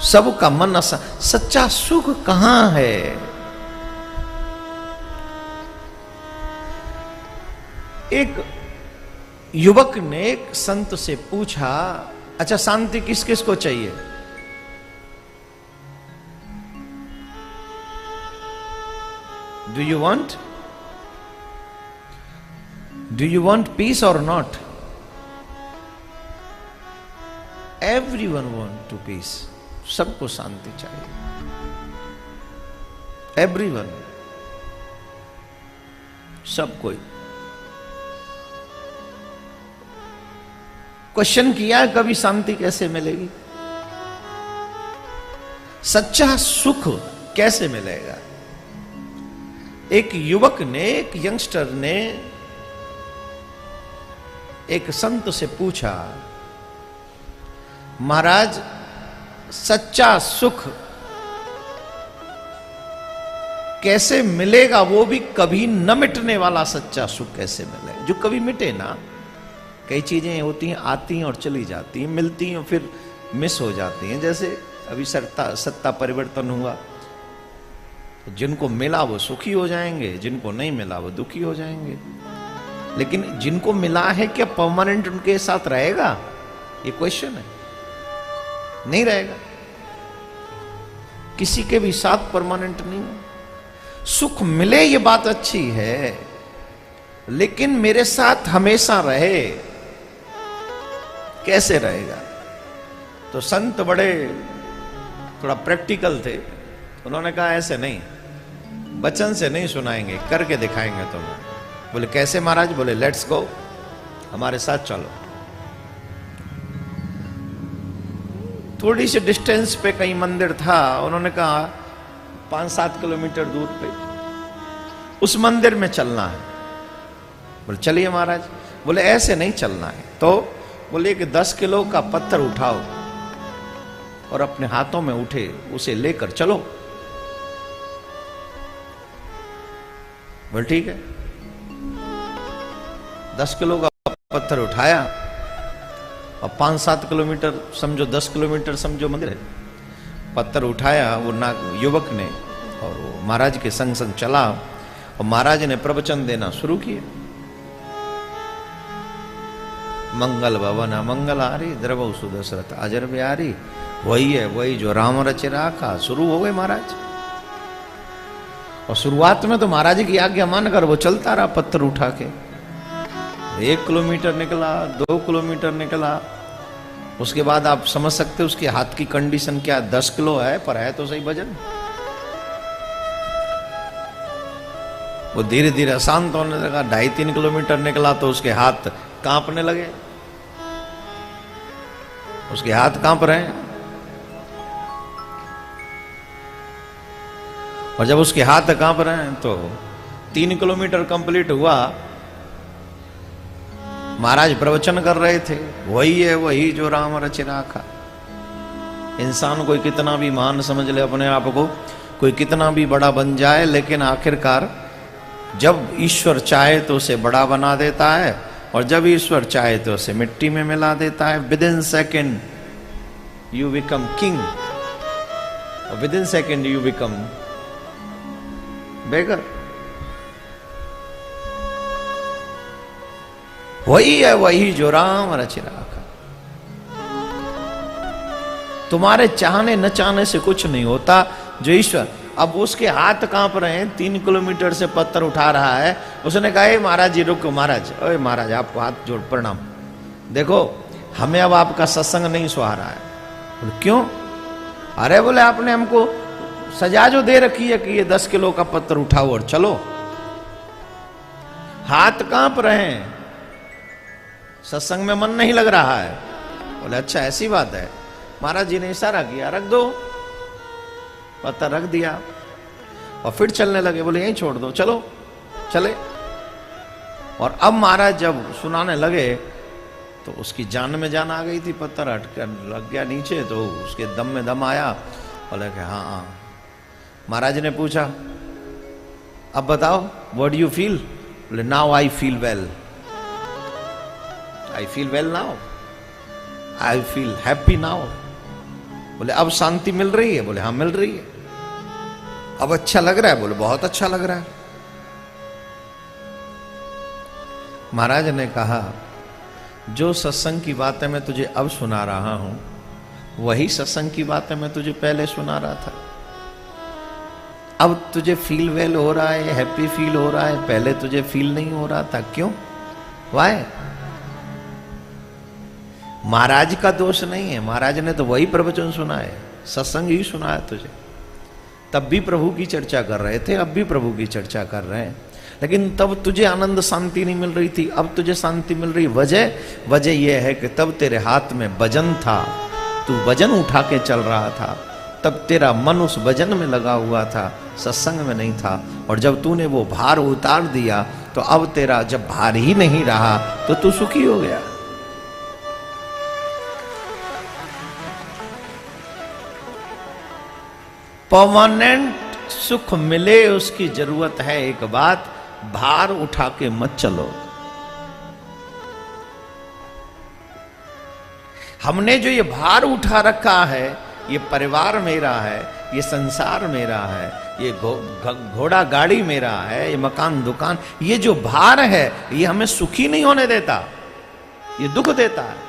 सबका मन सच्चा सुख कहां है? एक युवक ने एक संत से पूछा, अच्छा शांति किस किस को चाहिए? Do you want peace or not? Everyone want to peace. सबको शांति चाहिए, एवरीवन, सब कोई। क्वेश्चन किया कभी शांति कैसे मिलेगी, सच्चा सुख कैसे मिलेगा? एक युवक ने, एक यंगस्टर ने एक संत से पूछा, महाराज सच्चा सुख कैसे मिलेगा? वो भी कभी न मिटने वाला सच्चा सुख कैसे मिलेगा, जो कभी मिटे ना। कई चीजें होती हैं, आती हैं और चली जाती हैं, मिलती हैं फिर मिस हो जाती हैं। जैसे अभी सत्ता परिवर्तन हुआ, तो जिनको मिला वो सुखी हो जाएंगे, जिनको नहीं मिला वो दुखी हो जाएंगे। लेकिन जिनको मिला है क्या परमानेंट उनके साथ रहेगा? ये क्वेश्चन है। नहीं रहेगा, किसी के भी साथ परमानेंट नहीं। सुख मिले ये बात अच्छी है, लेकिन मेरे साथ हमेशा रहे, कैसे रहेगा? तो संत बड़े थोड़ा प्रैक्टिकल थे। उन्होंने कहा ऐसे नहीं, वचन से नहीं सुनाएंगे, करके दिखाएंगे तुम्हें। बोले कैसे महाराज? बोले लेट्स गो, हमारे साथ चलो। थोड़ी सी डिस्टेंस पे कहीं मंदिर था, उन्होंने कहा 5-7 किलोमीटर दूर पे उस मंदिर में चलना है। बोले चलिए महाराज। बोले ऐसे नहीं चलना है। तो बोले कि 10 किलो का पत्थर उठाओ और अपने हाथों में उठे उसे लेकर चलो। बोले ठीक है। 10 किलो का पत्थर उठाया और 5-7 किलोमीटर समझो, 10 किलोमीटर समझो मंदिर है। पत्थर उठाया वो युवक ने और वो महाराज के संग संग चला और महाराज ने प्रवचन देना शुरू किया। मंगल भवन मंगल आरी, द्रवौ सुदशरथ अजर बिहारी, वही है वही जो राम रचे राखा। शुरू हो गए महाराज। और शुरुआत में तो महाराज की आज्ञा मानकर वो चलता रहा पत्थर उठा के। 1 किलोमीटर निकला, 2 किलोमीटर निकला। उसके बाद आप समझ सकते हो उसके हाथ की कंडीशन क्या। 10 किलो है पर है तो सही वजन। वो धीरे धीरे अशांत होने लगा। 2.5-3 किलोमीटर निकला तो उसके हाथ कांपने लगे। उसके हाथ कांप रहे हैं। और जब उसके हाथ कांप रहे हैं तो 3 किलोमीटर कंप्लीट हुआ। महाराज प्रवचन कर रहे थे, वही है वही जो राम रचे राखा। इंसान कोई कितना भी महान समझ ले अपने आप को, कोई कितना भी बड़ा बन जाए, लेकिन आखिरकार जब ईश्वर चाहे तो उसे बड़ा बना देता है, और जब ईश्वर चाहे तो उसे मिट्टी में मिला देता है। Within second you become king, और within second you become beggar. वही है वही जो राम रचे राखा। तुम्हारे चाहने न चाहने से कुछ नहीं होता। जो ईश्वर, अब उसके हाथ कांप रहे हैं, 3 किलोमीटर से पत्थर उठा रहा है। उसने कहा महाराज जी रुको। महाराज, ओए महाराज आपको हाथ जोड़ प्रणाम। देखो हमें अब आपका सत्संग नहीं सुहा रहा है। बोले क्यों? अरे बोले आपने हमको सजा जो दे रखी है कि ये 10 किलो का पत्थर उठाओ और चलो। हाथ कांप रहे हैं, सत्संग में मन नहीं लग रहा है। बोले अच्छा ऐसी बात है। महाराज जी ने इशारा किया, रख दो। पत्थर रख दिया और फिर चलने लगे। बोले यहीं छोड़ दो, चलो। चले। और अब महाराज जब सुनाने लगे तो उसकी जान में जान आ गई थी। पत्थर हटकर लग गया नीचे तो उसके दम में दम आया। बोले कि हाँ हाँ। महाराज ने पूछा अब बताओ व्हाट डू यू फील? बोले now I feel well. I feel well now. I feel happy now. बोले अब शांति मिल रही है? बोले हाँ मिल रही है। अब अच्छा लग रहा है? बोले बहुत अच्छा लग रहा है। महाराज ने कहा जो सत्संग की बातें मैं तुझे अब सुना रहा हूं वही सत्संग की बातें मैं तुझे पहले सुना रहा था। अब तुझे फील वेल हो रहा है, हैप्पी फील हो रहा है, पहले तुझे फील नहीं हो रहा था। क्यों? वाई? महाराज का दोष नहीं है, महाराज ने तो वही प्रवचन सुना है, सत्संग ही सुना है तुझे। तब भी प्रभु की चर्चा कर रहे थे, अब भी प्रभु की चर्चा कर रहे हैं, लेकिन तब तुझे आनंद शांति नहीं मिल रही थी, अब तुझे शांति मिल रही। वजह यह है कि तब तेरे हाथ में वजन था, तू वजन उठा के चल रहा था, तब तेरा मन उस वजन में लगा हुआ था, सत्संग में नहीं था। और जब तूने वो भार उतार दिया तो अब तेरा जब भार ही नहीं रहा तो तू सुखी हो गया। परमानेंट सुख मिले उसकी जरूरत है। एक बात, भार उठा के मत चलो। हमने जो ये भार उठा रखा है, ये परिवार मेरा है, ये संसार मेरा है, ये घोड़ा गाड़ी मेरा है, ये मकान दुकान, ये जो भार है ये हमें सुखी नहीं होने देता, ये दुख देता है।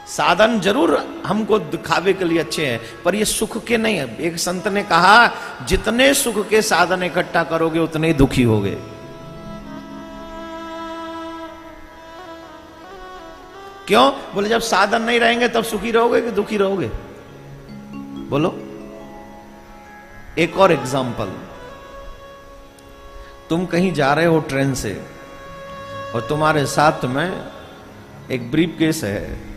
साधन जरूर हमको दिखावे के लिए अच्छे हैं, पर ये सुख के नहीं है। एक संत ने कहा जितने सुख के साधन इकट्ठा करोगे उतने ही दुखी होगे। क्यों? बोले जब साधन नहीं रहेंगे तब सुखी रहोगे कि दुखी रहोगे? बोलो। एक और एग्जांपल, तुम कहीं जा रहे हो ट्रेन से और तुम्हारे साथ में एक ब्रीफ केस है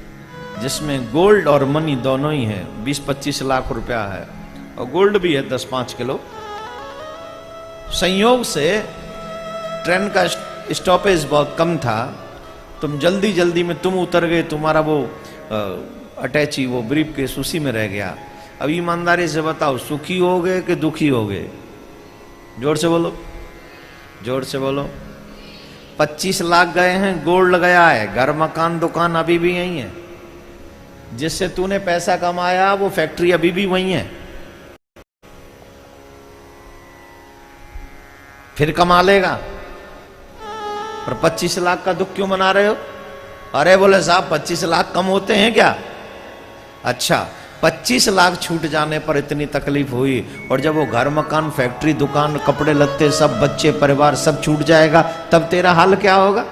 जिसमें गोल्ड और मनी दोनों ही है, 20-25 लाख रुपया है, और गोल्ड भी है 10-5 किलो। संयोग से ट्रेन का स्टॉपेज बहुत कम था, तुम जल्दी जल्दी में तुम उतर गए, तुम्हारा वो अटैची वो ब्रीफ केस उसी में रह गया। अब ईमानदारी से बताओ, सुखी हो गए कि दुखी हो गए? जोर से बोलो, जोर से बोलो। 25 लाख गए हैं, गोल्ड गया है, घर मकान दुकान अभी भी यही है, जिससे तूने पैसा कमाया वो फैक्ट्री अभी भी वही है, फिर कमा लेगा। पर 25 लाख का दुख क्यों मना रहे हो? अरे बोले साहब 25 लाख कम होते हैं क्या? अच्छा, 25 लाख छूट जाने पर इतनी तकलीफ हुई, और जब वो घर मकान फैक्ट्री दुकान कपड़े लत्ते सब बच्चे परिवार सब छूट जाएगा तब तेरा हाल क्या होगा?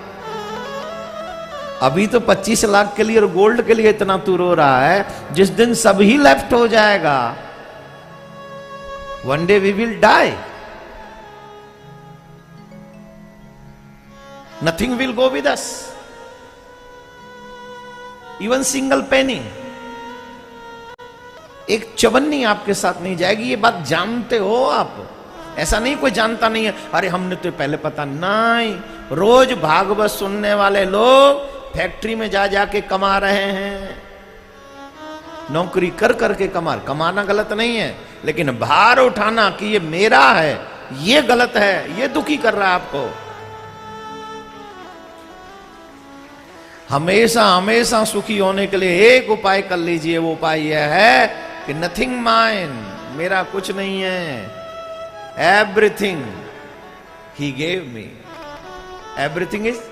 अभी तो 25 लाख के लिए और गोल्ड के लिए इतना तू रो रहा है, जिस दिन सब ही लेफ्ट हो जाएगा, one day we will die, nothing will go with us, even single penny, एक चवन्नी आपके साथ नहीं जाएगी। ये बात जानते हो आप? ऐसा नहीं कोई जानता नहीं है, अरे हमने तो पहले पता नहीं। रोज भागवत सुनने वाले लोग फैक्ट्री में जा जाके कमा रहे हैं, नौकरी कर करके कमाना गलत नहीं है, लेकिन भार उठाना कि ये मेरा है ये गलत है, ये दुखी कर रहा है आपको। हमेशा हमेशा सुखी होने के लिए एक उपाय कर लीजिए, वो उपाय यह है कि नथिंग माइन, मेरा कुछ नहीं है, everything he gave me, everything is,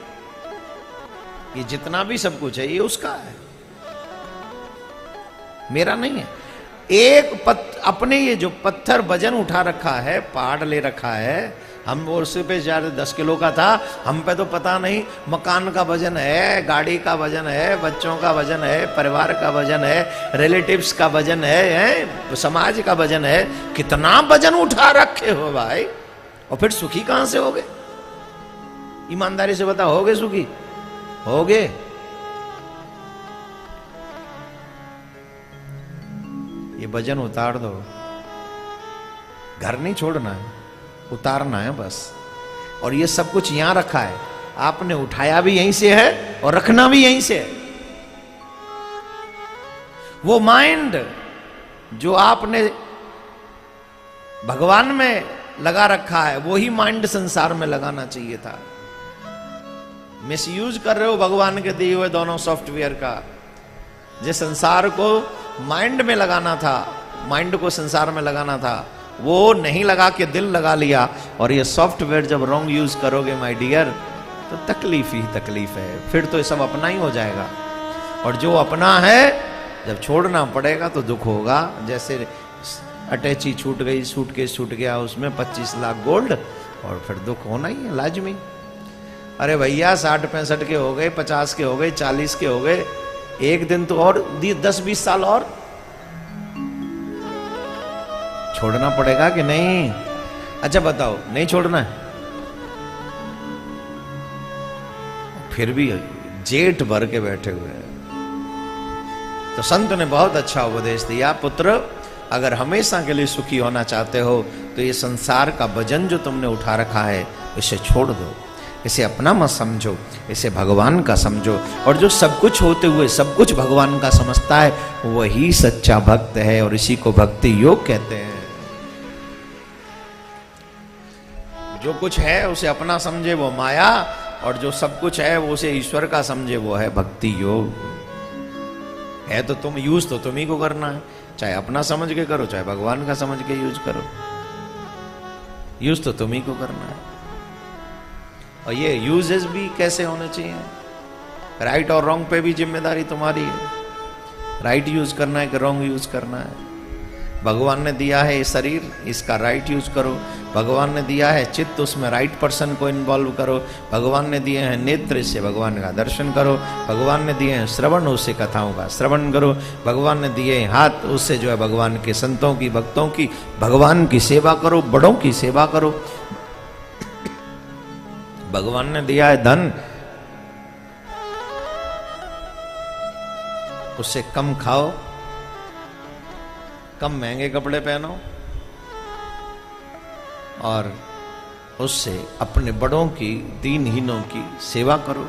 ये जितना भी सब कुछ है ये उसका है, मेरा नहीं है। एक अपने ये जो पत्थर वजन उठा रखा है, पहाड़ ले रखा है, हम वो उससे पे ज्यादा 10 किलो का था, हम पे तो पता नहीं मकान का वजन है, गाड़ी का वजन है, बच्चों का वजन है, परिवार का वजन है, रिलेटिव्स का वजन है, समाज का वजन है, कितना वजन उठा रखे हो भाई, और फिर सुखी कहां से होगे? ईमानदारी से बता, होगे सुखी? होगे? ये वजन उतार दो, घर नहीं छोड़ना है, उतारना है बस। और ये सब कुछ यहां रखा है, आपने उठाया भी यहीं से है और रखना भी यहीं से है। वो माइंड जो आपने भगवान में लगा रखा है, वही माइंड संसार में लगाना चाहिए था। मिसयूज कर रहे हो भगवान के दिए हुए दोनों सॉफ्टवेयर का। जिस संसार को माइंड में लगाना था, माइंड को संसार में लगाना था, वो नहीं लगा के दिल लगा लिया। और ये सॉफ्टवेयर जब रॉन्ग यूज करोगे माय डियर, तो तकलीफ ही तकलीफ है, फिर तो ये सब अपना ही हो जाएगा। और जो अपना है जब छोड़ना पड़ेगा तो दुख होगा। जैसे अटैची छूट गई, सूटकेस छूट गया, उसमें 25 लाख गोल्ड, और फिर दुख होना ही है लाजमी। अरे भैया 60-65 के हो गए, 50 के हो गए, 40 के हो गए, एक दिन तो और 10-20 साल और छोड़ना पड़ेगा कि नहीं? अच्छा बताओ, नहीं छोड़ना है? फिर भी जेठ भर के बैठे हुए हैं। तो संत ने बहुत अच्छा उपदेश दिया, पुत्र अगर हमेशा के लिए सुखी होना चाहते हो तो ये संसार का वजन जो तुमने उठा रखा है इसे छोड़ दो, इसे अपना मत समझो, इसे भगवान का समझो। और जो सब कुछ होते हुए सब कुछ भगवान का समझता है वही सच्चा भक्त है, और इसी को भक्ति योग कहते हैं। जो कुछ है उसे अपना समझे वो माया, और जो सब कुछ है वो उसे ईश्वर का समझे वो है भक्ति योग। है तो तुम यूज तो तुम ही को करना है, चाहे अपना समझ के करो चाहे भगवान का समझ के यूज करो, यूज तो तुम ही को करना है। और ये यूजेस भी कैसे होने चाहिए, राइट और रॉन्ग पे भी जिम्मेदारी तुम्हारी है। राइट यूज करना है कि रॉन्ग यूज करना है। भगवान ने दिया है ये शरीर, इसका राइट यूज करो। भगवान ने दिया है चित्त, उसमें राइट पर्सन को इन्वॉल्व करो। भगवान ने दिए हैं नेत्र, इससे भगवान का दर्शन करो। भगवान ने दिए हैं श्रवण, उससे कथाओं का श्रवण करो। भगवान ने दिए हैं हाथ, उससे जो है भगवान के संतों की, भक्तों की, भगवान की सेवा करो, बड़ों की सेवा करो। भगवान ने दिया है धन, उससे कम खाओ, कम महंगे कपड़े पहनो, और उससे अपने बड़ों की, दीनहीनों की सेवा करो।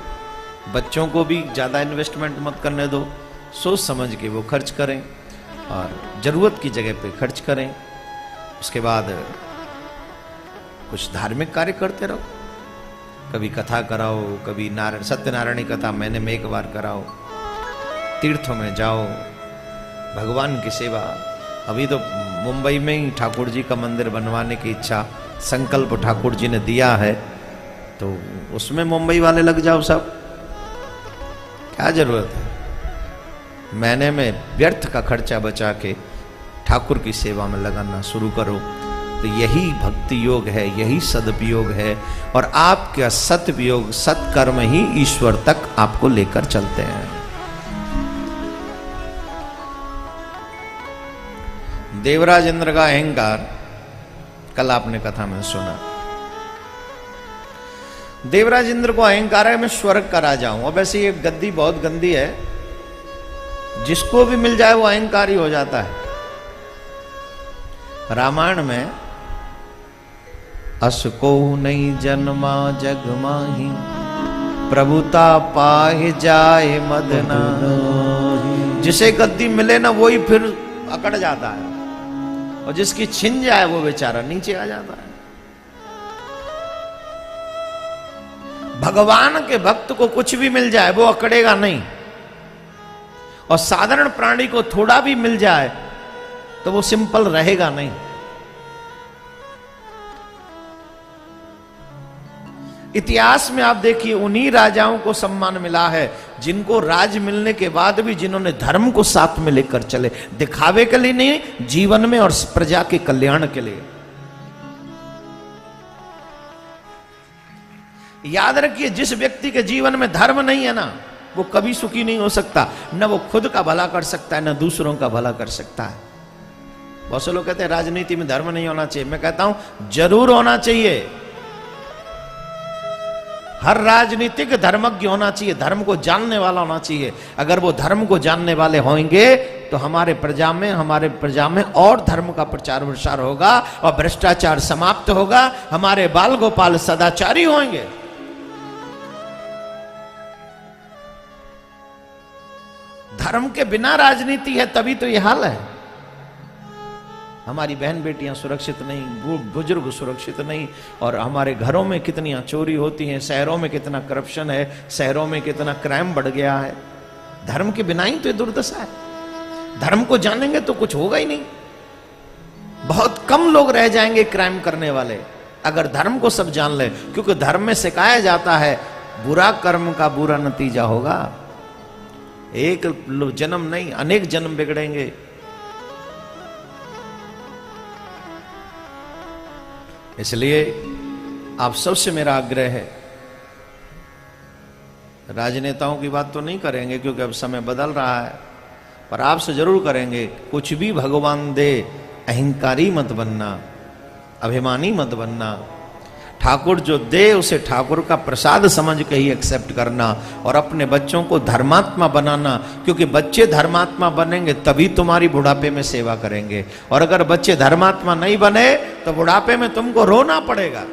बच्चों को भी ज़्यादा इन्वेस्टमेंट मत करने दो, सोच समझ के वो खर्च करें और ज़रूरत की जगह पे खर्च करें। उसके बाद कुछ धार्मिक कार्य करते रहो, कभी कथा कराओ, कभी सत्यनारायणी कथा महीने में एक बार कराओ, तीर्थों में जाओ, भगवान की सेवा। अभी तो मुंबई में ही ठाकुर जी का मंदिर बनवाने की इच्छा, संकल्प ठाकुर जी ने दिया है, तो उसमें मुंबई वाले लग जाओ सब, क्या जरूरत है? महीने में व्यर्थ का खर्चा बचा के ठाकुर की सेवा में लगाना शुरू करो। तो यही भक्ति योग है, यही सदुपयोग है, और आपका सदुपयोग, सत्कर्म ही ईश्वर तक आपको लेकर चलते हैं। देवराज इंद्र का अहंकार कल आपने कथा में सुना। देवराज इंद्र को अहंकार है मैं स्वर्ग का राजा हूं। अब ऐसे ये गद्दी बहुत गंदी है, जिसको भी मिल जाए वो अहंकारी हो जाता है। रामायण में अस को नहीं जन्मा जग माही, प्रभुता पाहि जाए मदना। जिसे गद्दी मिले ना वही फिर अकड़ जाता है, और जिसकी छिन जाए वो बेचारा नीचे आ जाता है। भगवान के भक्त को कुछ भी मिल जाए वो अकड़ेगा नहीं, और साधारण प्राणी को थोड़ा भी मिल जाए तो वो सिंपल रहेगा नहीं। इतिहास में आप देखिए उन्हीं राजाओं को सम्मान मिला है जिनको राज मिलने के बाद भी जिन्होंने धर्म को साथ में लेकर चले, दिखावे के लिए नहीं, जीवन में और प्रजा के कल्याण के लिए। याद रखिए, जिस व्यक्ति के जीवन में धर्म नहीं है ना, वो कभी सुखी नहीं हो सकता। न वो खुद का भला कर सकता है, न दूसरों का भला कर सकता है। बहुत से लोग कहते हैं राजनीति में धर्म नहीं होना चाहिए। मैं कहता हूं जरूर होना चाहिए। हर राजनीतिक धर्मज्ञ होना चाहिए, धर्म को जानने वाला होना चाहिए। अगर वो धर्म को जानने वाले होंगे तो हमारे प्रजा में और धर्म का प्रचार प्रसार होगा, और भ्रष्टाचार समाप्त होगा। हमारे बाल गोपाल सदाचारी होंगे। धर्म के बिना राजनीति है तभी तो यह हाल है। हमारी बहन बेटियां सुरक्षित नहीं, बुजुर्ग सुरक्षित नहीं, और हमारे घरों में कितनी चोरी होती हैं, शहरों में कितना करप्शन है, शहरों में कितना क्राइम बढ़ गया है। धर्म के बिना ही तो ये दुर्दशा है। धर्म को जानेंगे तो कुछ होगा ही नहीं। बहुत कम लोग रह जाएंगे क्राइम करने वाले अगर धर्म को सब जान ले, क्योंकि धर्म में सिखाया जाता है बुरा कर्म का बुरा नतीजा होगा। एक जन्म नहीं, अनेक जन्म बिगड़ेंगे। इसलिए आप सबसे मेरा आग्रह है, राजनेताओं की बात तो नहीं करेंगे क्योंकि अब समय बदल रहा है, पर आपसे जरूर करेंगे, कुछ भी भगवान दे अहंकारी मत बनना, अभिमानी मत बनना। ठाकुर जो दे उसे ठाकुर का प्रसाद समझ के ही एक्सेप्ट करना और अपने बच्चों को धर्मात्मा बनाना, क्योंकि बच्चे धर्मात्मा बनेंगे तभी तुम्हारी बुढ़ापे में सेवा करेंगे। और अगर बच्चे धर्मात्मा नहीं बने तो बुढ़ापे में तुमको रोना पड़ेगा।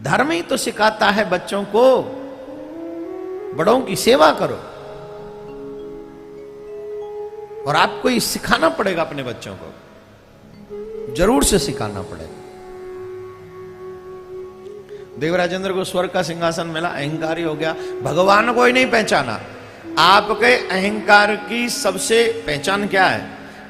धर्म ही तो सिखाता है बच्चों को, बड़ों की सेवा करो, और आपको ये सिखाना पड़ेगा अपने बच्चों को, जरूर से सिखाना पड़ेगा। देवराजेंद्र को स्वर्ग का सिंहासन मिला, अहंकारी हो गया, भगवान को ही नहीं पहचाना। आपके अहंकार की सबसे पहचान क्या है?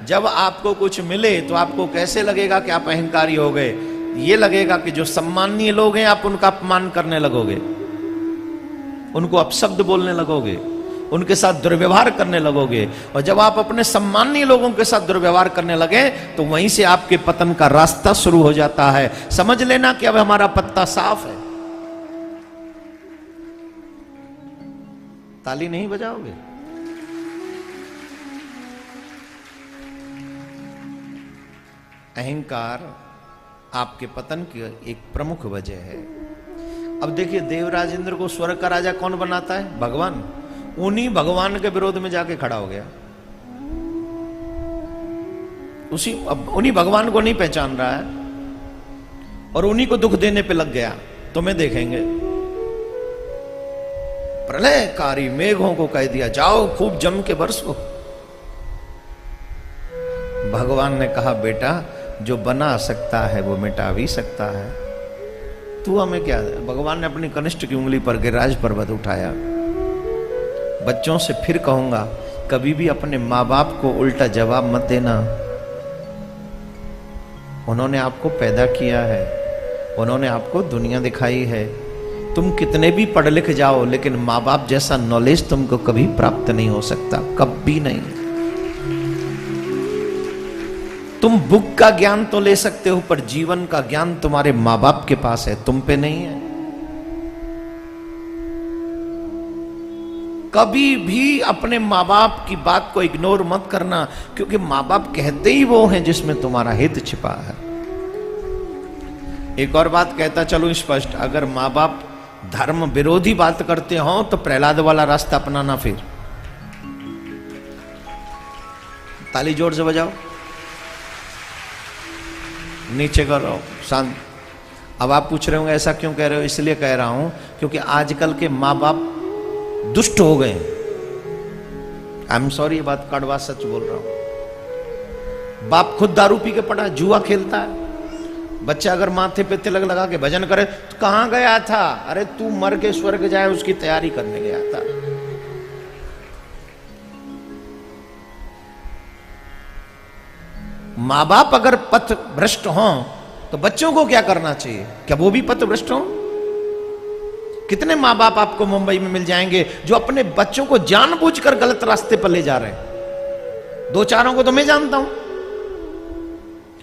जब आपको कुछ मिले तो आपको कैसे लगेगा कि आप अहंकारी हो गए? ये लगेगा कि जो सम्मानीय लोग हैं आप उनका अपमान करने लगोगे, उनको अपशब्द बोलने लगोगे, उनके साथ दुर्व्यवहार करने लगोगे। और जब आप अपने सम्मानीय लोगों के साथ दुर्व्यवहार करने लगे तो वहीं से आपके पतन का रास्ता शुरू हो जाता है। समझ लेना कि अब हमारा पत्ता साफ है। ताली नहीं बजाओगे? अहंकार आपके पतन की एक प्रमुख वजह है। अब देखिए, देवराजेंद्र को स्वर्ग का राजा कौन बनाता है? भगवान। उन्हीं भगवान के विरोध में जाके खड़ा हो गया। उन्हीं भगवान को नहीं पहचान रहा है और उन्हीं को दुख देने पे लग गया। तुम्हें देखेंगे। प्रलयकारी मेघों को कह दिया जाओ खूब जम के बरसो। भगवान ने कहा बेटा, जो बना सकता है वो मिटा भी सकता है, तू हमें क्या दे? भगवान ने अपनी कनिष्ठ की उंगली पर गिरिराज पर्वत उठाया। बच्चों से फिर कहूंगा, कभी भी अपने माँ बाप को उल्टा जवाब मत देना। उन्होंने आपको पैदा किया है, उन्होंने आपको दुनिया दिखाई है। तुम कितने भी पढ़ लिख जाओ लेकिन माँ बाप जैसा नॉलेज तुमको कभी प्राप्त नहीं हो सकता, कभी नहीं। तुम बुक का ज्ञान तो ले सकते हो पर जीवन का ज्ञान तुम्हारे माँ बाप के पास है, तुम पे नहीं है। कभी भी अपने माँ बाप की बात को इग्नोर मत करना, क्योंकि माँ बाप कहते ही वो हैं जिसमें तुम्हारा हित छिपा है। एक और बात कहता चलो स्पष्ट, अगर माँ बाप धर्म विरोधी बात करते हो तो प्रहलाद वाला रास्ता अपनाना। फिर ताली जोर से बजाओ, नीचे करो, शांत। अब आप पूछ रहे होंगे ऐसा क्यों कह रहे हो? इसलिए कह रहा हूं क्योंकि आजकल के माँ बाप दुष्ट हो गए। आई एम सॉरी, ये बात कड़वा सच बोल रहा हूं। बाप खुद दारू पी के पड़ा, जुआ खेलता है। बच्चा अगर माथे पे तिलक लगा के भजन करे तो कहां गया था? अरे तू मर के स्वर्ग जाए उसकी तैयारी करने गया था। माँ बाप अगर पथ भ्रष्ट हों तो बच्चों को क्या करना चाहिए? क्या वो भी पथ भ्रष्ट हों? कितने माँ बाप आपको मुंबई में मिल जाएंगे जो अपने बच्चों को जानबूझकर गलत रास्ते पर ले जा रहे हैं। दो चारों को तो मैं जानता हूं,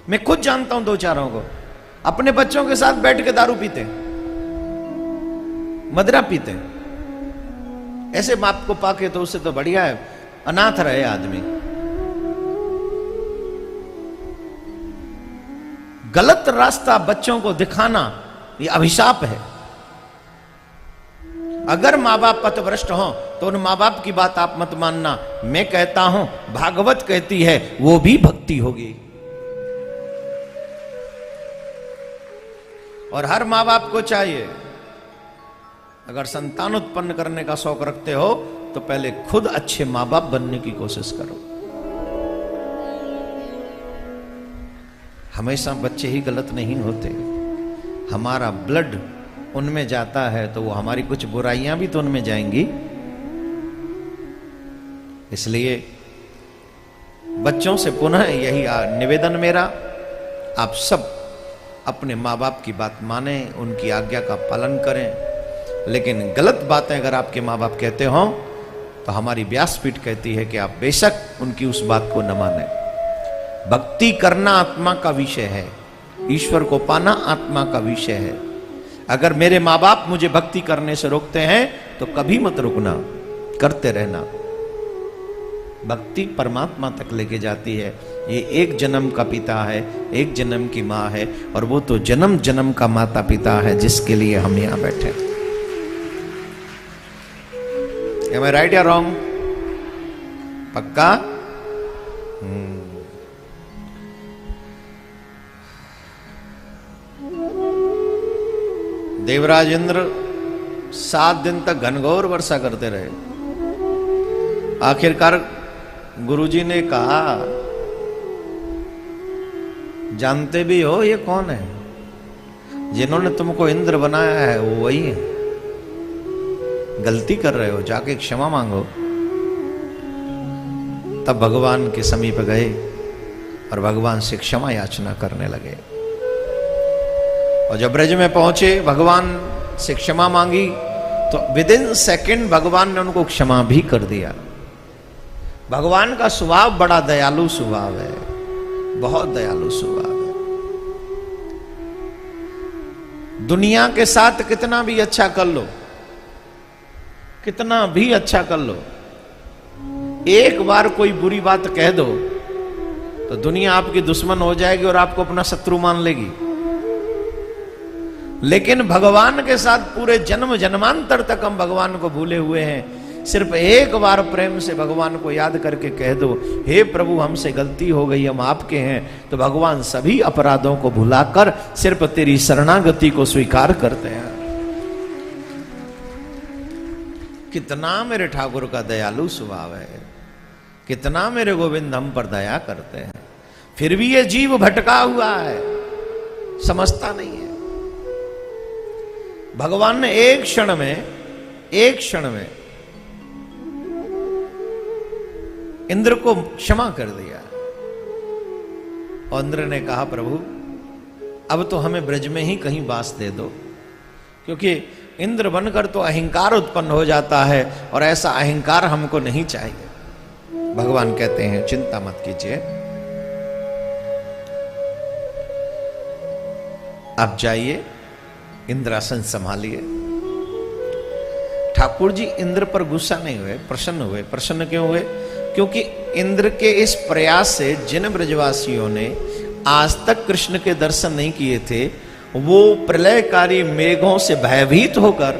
मैं खुद जानता हूं। दो चारों को अपने बच्चों के साथ बैठ के दारू पीते, मदिरा पीते। ऐसे बाप को पाके तो उससे तो बढ़िया है अनाथ रहे आदमी। गलत रास्ता बच्चों को दिखाना ये अभिशाप है। अगर माँ बाप पथभ्रष्ट हों तो उन माँ बाप की बात आप मत मानना। मैं कहता हूं, भागवत कहती है वो भी भक्ति होगी। और हर माँ बाप को चाहिए, अगर संतान उत्पन्न करने का शौक रखते हो तो पहले खुद अच्छे माँ बाप बनने की कोशिश करो। हमेशा बच्चे ही गलत नहीं होते, हमारा ब्लड उनमें जाता है तो वो हमारी कुछ बुराइयां भी तो उनमें जाएंगी। इसलिए बच्चों से पुनः यही निवेदन मेरा, आप सब अपने माँ बाप की बात माने, उनकी आज्ञा का पालन करें। लेकिन गलत बातें अगर आपके माँ बाप कहते हो तो हमारी व्यासपीठ कहती है कि आप बेशक उनकी उस बात को न माने। भक्ति करना आत्मा का विषय है, ईश्वर को पाना आत्मा का विषय है। अगर मेरे माँ बाप मुझे भक्ति करने से रोकते हैं तो कभी मत रुकना, करते रहना। भक्ति परमात्मा तक लेके जाती है। ये एक जन्म का पिता है, एक जन्म की माँ है, और वो तो जन्म जन्म का माता पिता है जिसके लिए हम यहां बैठे। Am I right या रॉन्ग? पक्का? देवराज इंद्र 7 दिन तक घनघोर वर्षा करते रहे। आखिरकार गुरुजी ने कहा, जानते भी हो ये कौन है? जिन्होंने तुमको इंद्र बनाया है वो वही है। गलती कर रहे हो, जाके क्षमा मांगो। तब भगवान के समीप गए और भगवान से क्षमा याचना करने लगे। और जब ब्रज में पहुंचे, भगवान से क्षमा मांगी तो विदिन सेकंड भगवान ने उनको क्षमा भी कर दिया। भगवान का स्वभाव बड़ा दयालु स्वभाव है, बहुत दयालु स्वभाव है। दुनिया के साथ कितना भी अच्छा कर लो, कितना भी अच्छा कर लो, एक बार कोई बुरी बात कह दो तो दुनिया आपकी दुश्मन हो जाएगी और आपको अपना शत्रु मान लेगी। लेकिन भगवान के साथ पूरे जन्म जन्मांतर तक हम भगवान को भूले हुए हैं। सिर्फ एक बार प्रेम से भगवान को याद करके कह दो, हे प्रभु हमसे गलती हो गई, हम आपके हैं, तो भगवान सभी अपराधों को भुलाकर सिर्फ तेरी शरणागति को स्वीकार करते हैं। कितना मेरे ठाकुर का दयालु स्वभाव है, कितना मेरे गोविंद हम पर दया करते हैं। फिर भी ये जीव भटका हुआ है, समझता नहीं है। भगवान ने एक क्षण में इंद्र को क्षमा कर दिया। और इंद्र ने कहा, प्रभु अब तो हमें ब्रज में ही कहीं वास दे दो, क्योंकि इंद्र बनकर तो अहंकार उत्पन्न हो जाता है और ऐसा अहंकार हमको नहीं चाहिए। भगवान कहते हैं चिंता मत कीजिए, आप जाइए, इंद्रासन संभालिए। ठाकुर जी इंद्र पर गुस्सा नहीं हुए, प्रसन्न हुए। प्रसन्न क्यों हुए? क्योंकि इंद्र के इस प्रयास से जिन ब्रजवासियों ने आज तक कृष्ण के दर्शन नहीं किए थे, वो प्रलयकारी मेघों से भयभीत होकर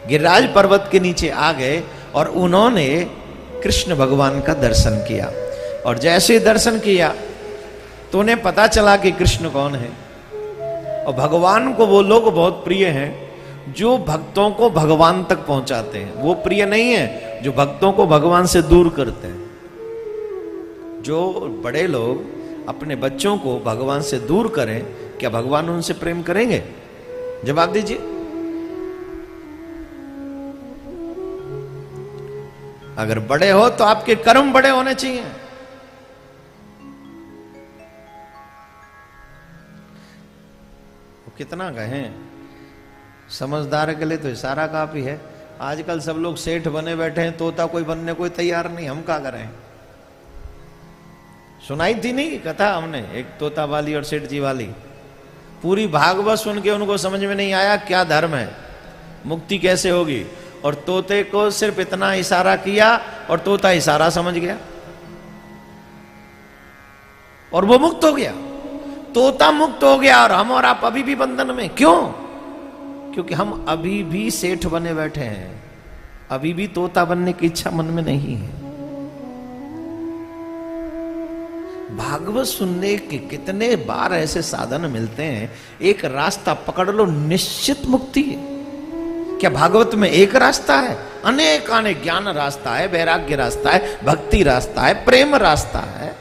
गिरिराज पर्वत के नीचे आ गए और उन्होंने कृष्ण भगवान का दर्शन किया। और जैसे दर्शन किया तो उन्हें पता चला कि कृष्ण कौन है। और भगवान को वो लोग बहुत प्रिय हैं जो भक्तों को भगवान तक पहुंचाते हैं। वो प्रिय नहीं है जो भक्तों को भगवान से दूर करते हैं। जो बड़े लोग अपने बच्चों को भगवान से दूर करें, क्या भगवान उनसे प्रेम करेंगे? जवाब दीजिए। अगर बड़े हो तो आपके कर्म बड़े होने चाहिए। कितना कहें, समझदार के लिए तो इशारा काफी है। आजकल सब लोग सेठ बने बैठे हैं, तोता कोई बनने कोई तैयार नहीं, हम क्या करें? सुनाई थी नहीं कथा हमने, एक तोता वाली और सेठ जी वाली। पूरी भागवत सुन के उनको समझ में नहीं आया क्या धर्म है, मुक्ति कैसे होगी। और तोते को सिर्फ इतना इशारा किया और तोता इशारा समझ गया और वो मुक्त हो गया। तोता मुक्त हो गया और हम और आप अभी भी बंधन में। क्यों? क्योंकि हम अभी भी सेठ बने बैठे हैं, अभी भी तोता बनने की इच्छा मन में नहीं है। भागवत सुनने के कितने बार ऐसे साधन मिलते हैं, एक रास्ता पकड़ लो, निश्चित मुक्ति है। क्या भागवत में एक रास्ता है? अनेक अनेक ज्ञान रास्ता है, वैराग्य रास्ता है, भक्ति रास्ता है, प्रेम रास्ता है।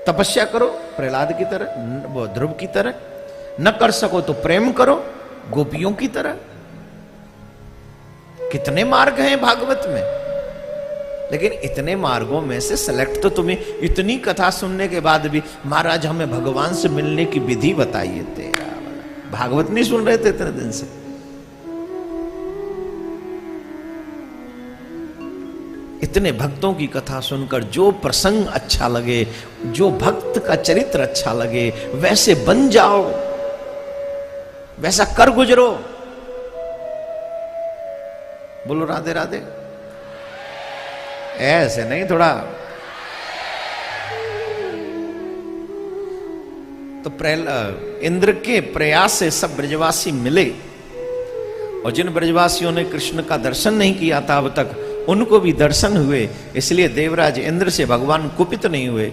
तपस्या करो प्रहलाद की तरह, वो ध्रुव की तरह, न कर सको तो प्रेम करो गोपियों की तरह। कितने मार्ग हैं भागवत में, लेकिन इतने मार्गों में से सेलेक्ट तो तुम्हें, इतनी कथा सुनने के बाद भी महाराज हमें भगवान से मिलने की विधि बताइए। तेरा भागवत नहीं सुन रहे थे इतने दिन से। इतने भक्तों की कथा सुनकर जो प्रसंग अच्छा लगे, जो भक्त का चरित्र अच्छा लगे, वैसे बन जाओ, वैसा कर गुजरो। बोलो राधे राधे। ऐसे नहीं, थोड़ा तो इंद्र के प्रयास से सब ब्रजवासी मिले, और जिन ब्रजवासियों ने कृष्ण का दर्शन नहीं किया था अब तक, उनको भी दर्शन हुए। इसलिए देवराज इंद्र से भगवान कुपित नहीं हुए।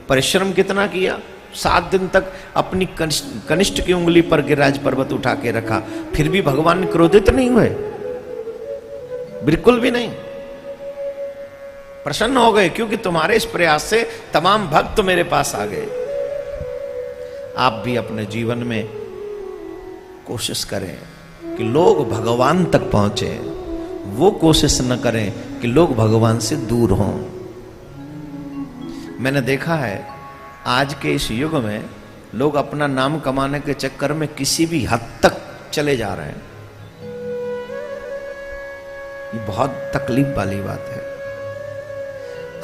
परिश्रम कितना किया, 7 दिन तक अपनी कनिष्ठ की उंगली पर गिरिराज पर्वत उठा के रखा, फिर भी भगवान क्रोधित नहीं हुए, बिल्कुल भी नहीं। प्रसन्न हो गए, क्योंकि तुम्हारे इस प्रयास से तमाम भक्त मेरे पास आ गए। आप भी अपने जीवन में कोशिश करें कि लोग भगवान तक पहुंचे, वो कोशिश न करें कि लोग भगवान से दूर हों। मैंने देखा है आज के इस युग में लोग अपना नाम कमाने के चक्कर में किसी भी हद तक चले जा रहे हैं। ये बहुत तकलीफ वाली बात है।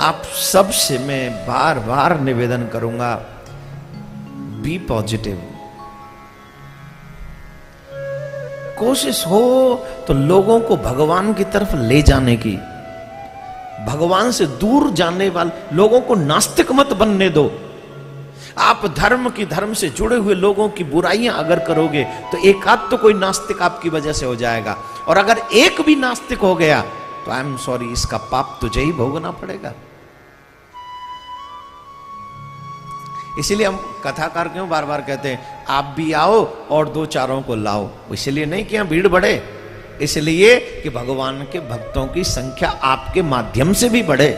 आप सबसे मैं बार बार निवेदन करूंगा, बी पॉजिटिव। कोशिश हो तो लोगों को भगवान की तरफ ले जाने की, भगवान से दूर जाने वाले लोगों को नास्तिक मत बनने दो। आप धर्म से जुड़े हुए लोगों की बुराइयां अगर करोगे तो एक आध तो कोई नास्तिक आपकी वजह से हो जाएगा, और अगर एक भी नास्तिक हो गया तो आई एम सॉरी, इसका पाप तुझे ही भोगना पड़ेगा। इसीलिए हम कथाकार क्यों बार बार कहते हैं आप भी आओ और 2-4 को लाओ। इसलिए नहीं कि यहां भीड़ बढ़े, इसलिए कि भगवान के भक्तों की संख्या आपके माध्यम से भी बढ़े।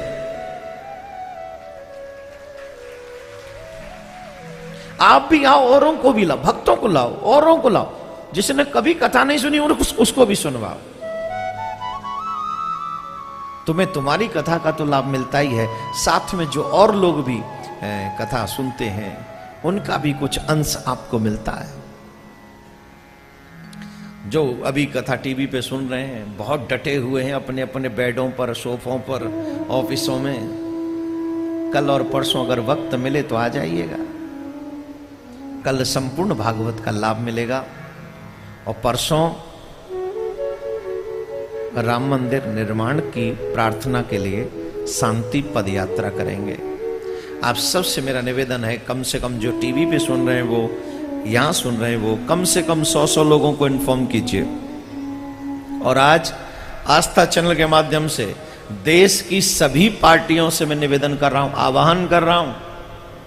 आप भी आओ, औरों को भी लाओ, भक्तों को लाओ, औरों को लाओ, जिसने कभी कथा नहीं सुनी उसको भी सुनवाओ। तुम्हें तुम्हारी कथा का तो लाभ मिलता ही है, साथ में जो और लोग भी कथा सुनते हैं उनका भी कुछ अंश आपको मिलता है। जो अभी कथा टीवी पे सुन रहे हैं, बहुत डटे हुए हैं अपने अपने बेडों पर, सोफों पर, ऑफिसों में, कल और परसों अगर वक्त मिले तो आ जाइएगा। कल संपूर्ण भागवत का लाभ मिलेगा, और परसों राम मंदिर निर्माण की प्रार्थना के लिए शांति पद यात्रा करेंगे। आप सबसे मेरा निवेदन है, कम से कम जो टीवी पे सुन रहे हैं वो, यहां सुन रहे हैं वो, कम से कम 100 लोगों को इन्फॉर्म कीजिए। और आज आस्था चैनल के माध्यम से देश की सभी पार्टियों से मैं निवेदन कर रहा हूं, आह्वान कर रहा हूं,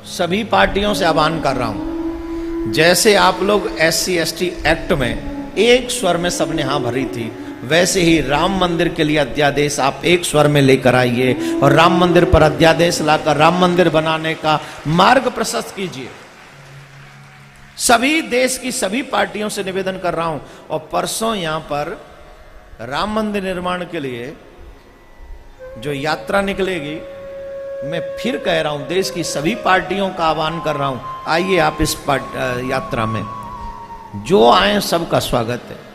सभी पार्टियों से आह्वान कर रहा हूं। जैसे आप लोग SC/ST एक्ट में एक स्वर में सबने हाँ भरी थी, वैसे ही राम मंदिर के लिए अध्यादेश आप एक स्वर में लेकर आइए, और राम मंदिर पर अध्यादेश लाकर राम मंदिर बनाने का मार्ग प्रशस्त कीजिए। सभी देश की सभी पार्टियों से निवेदन कर रहा हूं। और परसों यहां पर राम मंदिर निर्माण के लिए जो यात्रा निकलेगी, मैं फिर कह रहा हूं, देश की सभी पार्टियों का आह्वान कर रहा हूं, आइए आप इस यात्रा में, जो आए सबका स्वागत है।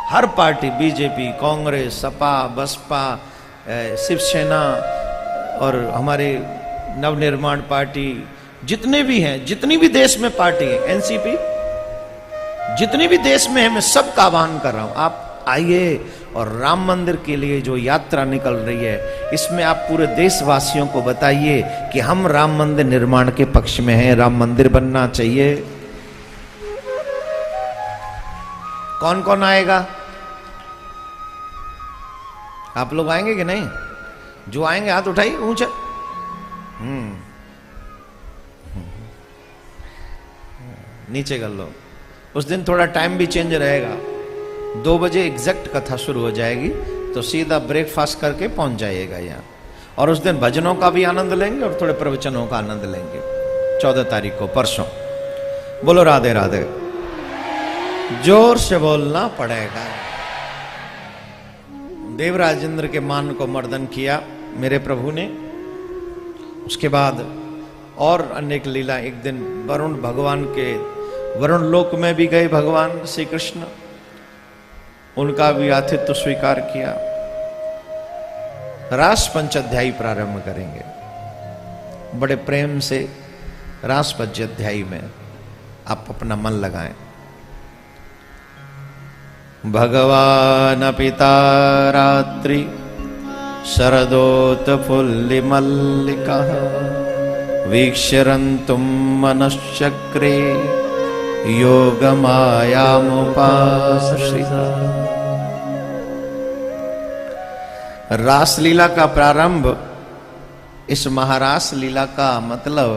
हर पार्टी, बीजेपी, कांग्रेस, सपा, बसपा, शिवसेना और हमारे नवनिर्माण पार्टी, जितने भी हैं, जितनी भी देश में पार्टी है, एनसीपी, जितनी भी देश में है, मैं सबका आह्वान कर रहा हूं, आप आइए। और राम मंदिर के लिए जो यात्रा निकल रही है, इसमें आप पूरे देशवासियों को बताइए कि हम राम मंदिर निर्माण के पक्ष में हैं, राम मंदिर बनना चाहिए। कौन कौन आएगा? आप लोग आएंगे कि नहीं? जो आएंगे हाथ उठाइए ऊंचा। नीचे कर लो। उस दिन थोड़ा टाइम भी चेंज रहेगा, 2 बजे एग्जैक्ट कथा शुरू हो जाएगी, तो सीधा ब्रेकफास्ट करके पहुंच जाइएगा यहाँ। और उस दिन भजनों का भी आनंद लेंगे और थोड़े प्रवचनों का आनंद लेंगे, 14 तारीख को, परसों। बोलो राधे राधे। जोर से बोलना पड़ेगा। देवराज इंद्र के मान को मर्दन किया मेरे प्रभु ने। उसके बाद और अनेक लीला, एक दिन वरुण भगवान के वरुण लोक में भी गए भगवान श्री कृष्ण, उनका भी आतिथ्य स्वीकार किया। रास पंचाध्यायी प्रारंभ करेंगे, बड़े प्रेम से रास पंचाध्यायी में आप अपना मन लगाएं। भगवान पिता रात्रि शरदोत्फुल्ल मल्लिका वीक्षरन्तुं मनश्चक्रे योगमायामुपाश्रिता। रासलीला का प्रारंभ, इस महारास लीला का मतलब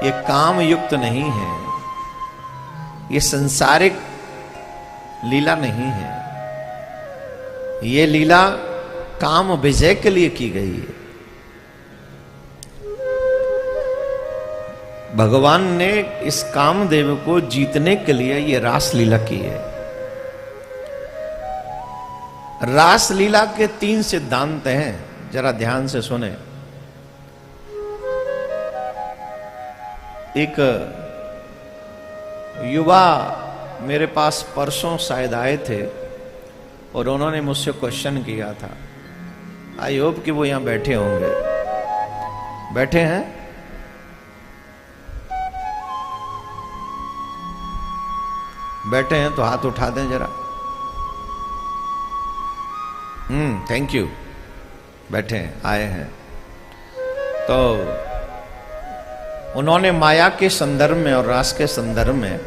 ये काम युक्त नहीं है, ये संसारिक लीला नहीं है, ये लीला काम विजय के लिए की गई है। भगवान ने इस कामदेव को जीतने के लिए ये रास लीला की है। रास लीला के 3 सिद्धांत हैं, जरा ध्यान से सुने। एक युवा मेरे पास परसों शायद आए थे और उन्होंने मुझसे क्वेश्चन किया था। आई होप कि वो यहां बैठे होंगे। बैठे हैं? बैठे हैं तो हाथ उठा दें जरा। Thank you. बैठे हैं, आए हैं। तो उन्होंने माया के संदर्भ में और रास के संदर्भ में,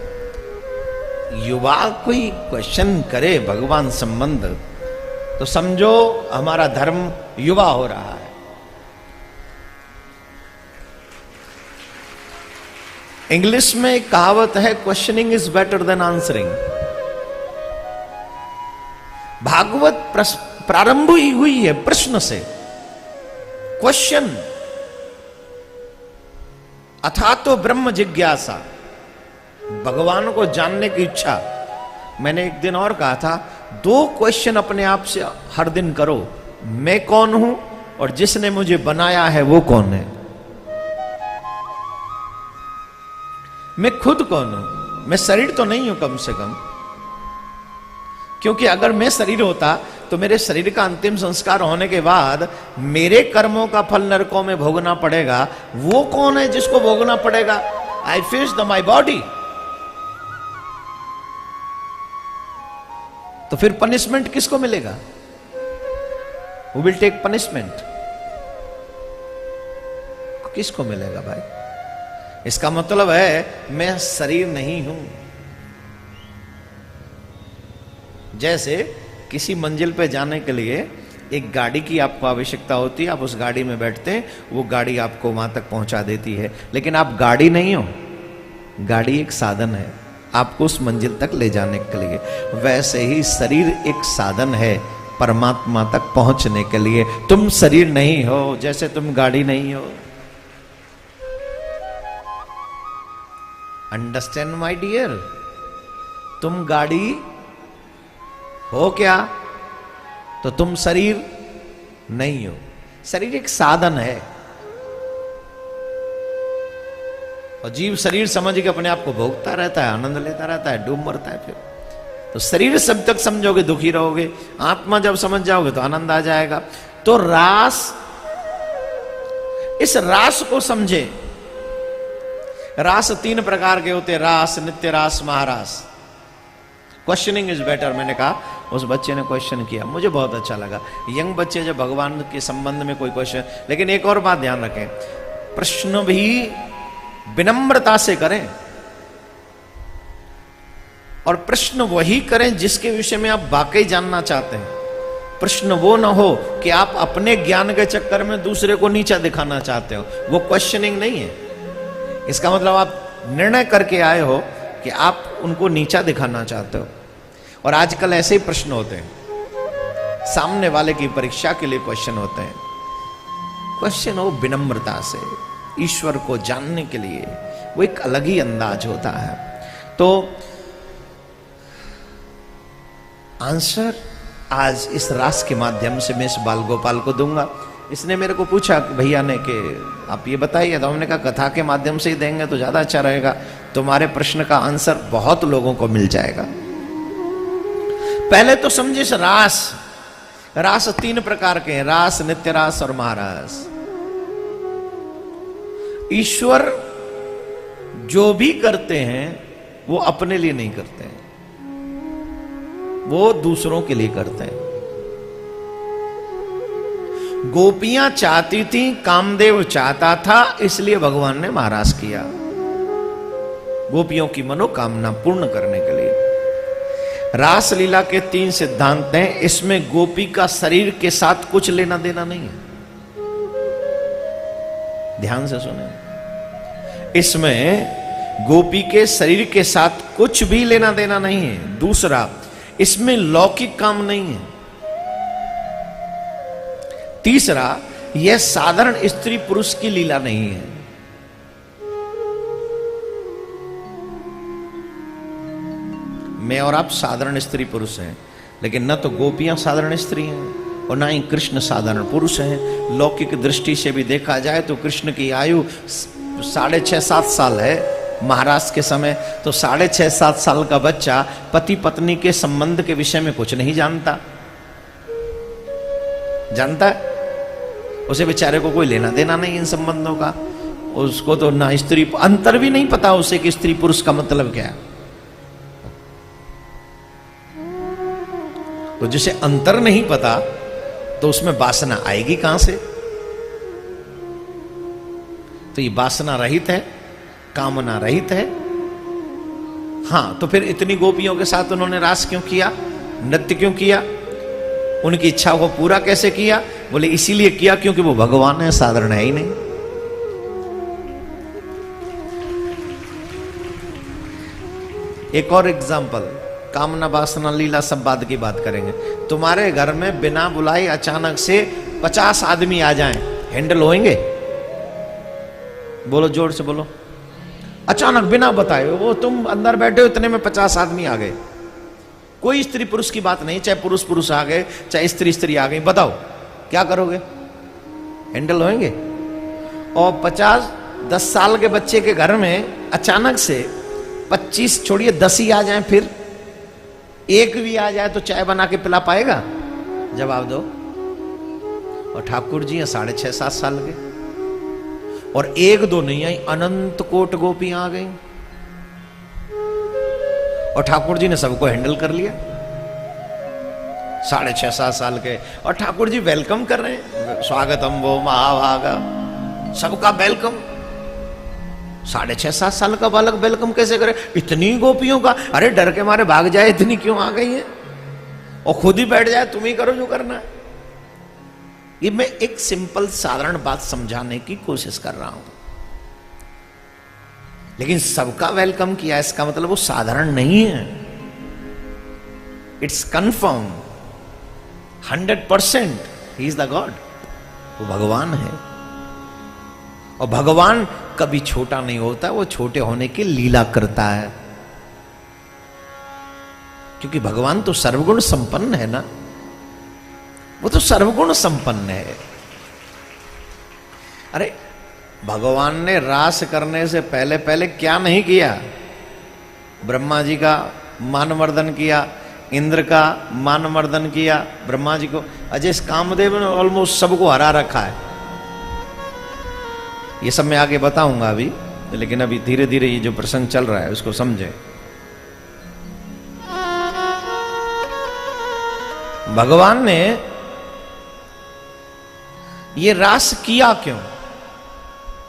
युवा कोई क्वेश्चन करे भगवान संबंध तो समझो हमारा धर्म युवा हो रहा है। इंग्लिश में एक कहावत है, questioning is better than answering. Bhagwat प्रारंभ ही हुई है प्रश्न से, क्वेश्चन, अथा तो ब्रह्म जिज्ञासा, भगवान को जानने की इच्छा। मैंने एक दिन और कहा था, 2 क्वेश्चन अपने आप से हर दिन करो, मैं कौन हूं और जिसने मुझे बनाया है वो कौन है। मैं खुद कौन हूं? मैं शरीर तो नहीं हूं कम से कम, क्योंकि अगर मैं शरीर होता तो मेरे शरीर का अंतिम संस्कार होने के बाद मेरे कर्मों का फल नरकों में भोगना पड़ेगा। वो कौन है जिसको भोगना पड़ेगा? I face the my body. तो फिर पनिशमेंट किसको मिलेगा? Who will take punishment? किसको मिलेगा भाई? इसका मतलब है मैं शरीर नहीं हूं। जैसे किसी मंजिल पे जाने के लिए एक गाड़ी की आपको आवश्यकता होती है, आप उस गाड़ी में बैठते हैं, वो गाड़ी आपको वहां तक पहुंचा देती है, लेकिन आप गाड़ी नहीं हो। गाड़ी एक साधन है आपको उस मंजिल तक ले जाने के लिए। वैसे ही शरीर एक साधन है परमात्मा तक पहुंचने के लिए। तुम शरीर नहीं हो, जैसे तुम गाड़ी नहीं हो। Understand my dear? तुम गाड़ी हो क्या? तो तुम शरीर नहीं हो। शरीर एक साधन है और जीव शरीर समझ के अपने आप को भोगता रहता है, आनंद लेता रहता है, डूब मरता है। फिर तो शरीर सब तक समझोगे दुखी रहोगे, आत्मा जब समझ जाओगे तो आनंद आ जाएगा। तो रास, इस रास को समझे। रास 3 प्रकार के होते हैं, रास, नित्य रास, महारास। Questioning is better. मैंने कहा, उस बच्चे ने क्वेश्चन किया, मुझे बहुत अच्छा लगा। यंग बच्चे जब भगवान के संबंध में कोई क्वेश्चन, लेकिन एक और बात ध्यान रखें, प्रश्न भी विनम्रता से करें और प्रश्न वही करें जिसके विषय में आप वाकई जानना चाहते हैं। प्रश्न वो ना हो कि आप अपने ज्ञान के चक्कर में दूसरे को नीचा दिखाना चाहते हो, वो क्वेश्चनिंग नहीं है। इसका मतलब आप निर्णय करके आए हो कि आप उनको नीचा दिखाना चाहते हो। और आजकल ऐसे ही प्रश्न होते हैं, सामने वाले की परीक्षा के लिए क्वेश्चन होते हैं। क्वेश्चन हो विनम्रता से, ईश्वर को जानने के लिए, वो एक अलग ही अंदाज होता है। तो आंसर आज इस रास के माध्यम से मैं इस बाल गोपाल को दूंगा। इसने मेरे को पूछा कि भैया ने कि आप ये बताइए, तो हमने कहा कथा के माध्यम से ही देंगे तो ज्यादा अच्छा रहेगा, तुम्हारे प्रश्न का आंसर बहुत लोगों को मिल जाएगा। पहले तो समझिए रास, रास 3 प्रकार के हैं, रास, नित्य रास और महारास। ईश्वर जो भी करते हैं वो अपने लिए नहीं करते हैं, वो दूसरों के लिए करते हैं। गोपियां चाहती थी, कामदेव चाहता था, इसलिए भगवान ने महारास किया गोपियों की मनोकामना पूर्ण करने के लिए। रास लीला के 3 सिद्धांत हैं। इसमें गोपी का शरीर के साथ कुछ लेना देना नहीं है, ध्यान से सुने। इसमें गोपी के शरीर के साथ कुछ भी लेना देना नहीं है। दूसरा, इसमें लौकिक काम नहीं है। तीसरा, यह साधारण स्त्री पुरुष की लीला नहीं है। मैं और आप साधारण स्त्री पुरुष हैं, लेकिन न तो गोपियां साधारण स्त्री हैं और ना ही कृष्ण साधारण पुरुष हैं। लौकिक दृष्टि से भी देखा जाए तो कृष्ण की आयु 6.5-7 साल है महाराज के समय। तो 6.5-7 साल का बच्चा पति पत्नी के संबंध के विषय में कुछ नहीं जानता, जानता है? उसे बेचारे को कोई लेना देना नहीं इन संबंधों का। उसको तो ना स्त्री अंतर भी नहीं पता उसे कि स्त्री पुरुष का मतलब क्या है। तो जिसे अंतर नहीं पता तो उसमें वासना आएगी कहां से? तो ये वासना रहित है, कामना रहित है। हां, तो फिर इतनी गोपियों के साथ उन्होंने रास क्यों किया, नृत्य क्यों किया, उनकी इच्छा को पूरा कैसे किया? बोले इसीलिए किया क्योंकि वो भगवान है, साधारण है ही नहीं। एक और एग्जाम्पल, कामना वासना लीला सब बाद की बात करेंगे। तुम्हारे घर में बिना बुलाए अचानक से 50 आदमी आ जाएं, हैंडल होंगे? बोलो, जोर से बोलो। अचानक बिना बताए, वो तुम अंदर बैठे हो, इतने में 50 आदमी आ गए। कोई स्त्री पुरुष की बात नहीं, चाहे पुरुष पुरुष आ गए, चाहे स्त्री स्त्री आ गई, बताओ क्या करोगे? हैंडल होंगे? और 50-10 साल के बच्चे के घर में अचानक से 25 छोड़िए 10 ही आ जाएं, फिर एक भी आ जाए तो चाय बना के पिला पाएगा? जवाब दो। और ठाकुर जी हैं 6.5-7 साल के, और 1-2 नहीं आई, अनंत कोट गोपियां आ गई, और ठाकुर जी ने सबको हैंडल कर लिया। 6.5-7 साल के, और ठाकुर जी वेलकम कर रहे हैं, स्वागतम वो महाभागा, सबका वेलकम। 6.5-7 साल का बालक वेलकम कैसे करे? इतनी गोपियों का, अरे डर के मारे भाग जाए, इतनी क्यों आ गई है? और खुद ही बैठ जाए, तुम ही करो जो करना है। ये मैं एक सिंपल साधारण बात समझाने की कोशिश कर रहा हूं, लेकिन सबका वेलकम किया, इसका मतलब वो साधारण नहीं है। It's confirm 100% he is the God, वो भगवान है। और भगवान कभी छोटा नहीं होता, वो छोटे होने की लीला करता है, क्योंकि भगवान तो सर्वगुण संपन्न है ना, वो तो सर्वगुण संपन्न है। अरे भगवान ने रास करने से पहले पहले क्या नहीं किया? ब्रह्मा जी का मानवर्धन किया, इंद्र का मानवर्धन किया, ब्रह्मा जी को, अजय कामदेव ने ऑलमोस्ट सबको हरा रखा है। ये सब मैं आगे बताऊंगा अभी, लेकिन अभी धीरे धीरे ये जो प्रसंग चल रहा है उसको समझे। भगवान ने ये रास किया क्यों,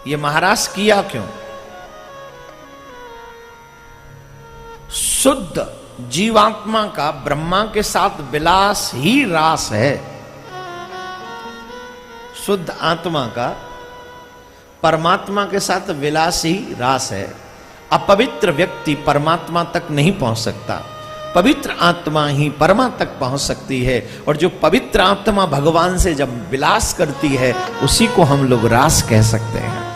ये महारास किया क्यों? शुद्ध जीवात्मा का ब्रह्मा के साथ विलास ही रास है। शुद्ध आत्मा का परमात्मा के साथ विलास ही रास है। अपवित्र व्यक्ति परमात्मा तक नहीं पहुंच सकता, पवित्र आत्मा ही परमा तक पहुंच सकती है। और जो पवित्र आत्मा भगवान से जब विलास करती है, उसी को हम लोग रास कह सकते हैं।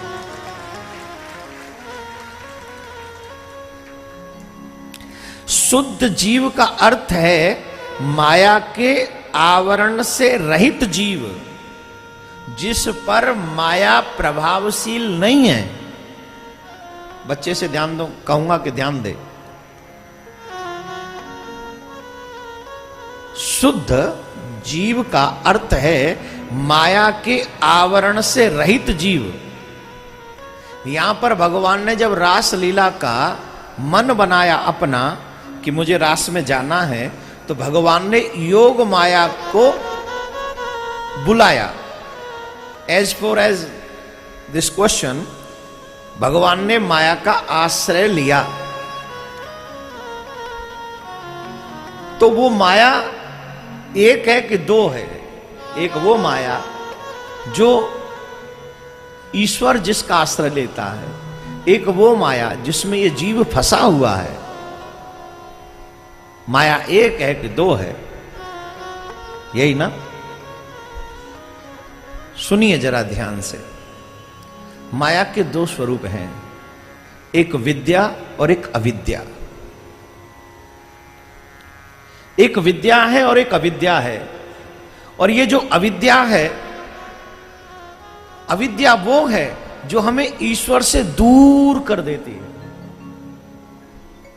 शुद्ध जीव का अर्थ है माया के आवरण से रहित जीव, जिस पर माया प्रभावशील नहीं है। बच्चे से ध्यान दो, कहूंगा कि ध्यान दे। शुद्ध जीव का अर्थ है माया के आवरण से रहित जीव। यहां पर भगवान ने जब रास लीला का मन बनाया अपना कि मुझे रास में जाना है, तो भगवान ने योग माया को बुलाया। As for as this question, भगवान ने माया का आश्रय लिया। तो वो माया एक है कि दो है? एक वो माया जो ईश्वर जिसका आश्रय लेता है, एक वो माया जिसमें ये जीव फंसा हुआ है। माया एक है कि दो है? यही ना? सुनिए जरा ध्यान से। माया के दो स्वरूप हैं, एक विद्या और एक अविद्या। एक विद्या है और एक अविद्या है। और ये जो अविद्या है, अविद्या वो है जो हमें ईश्वर से दूर कर देती है।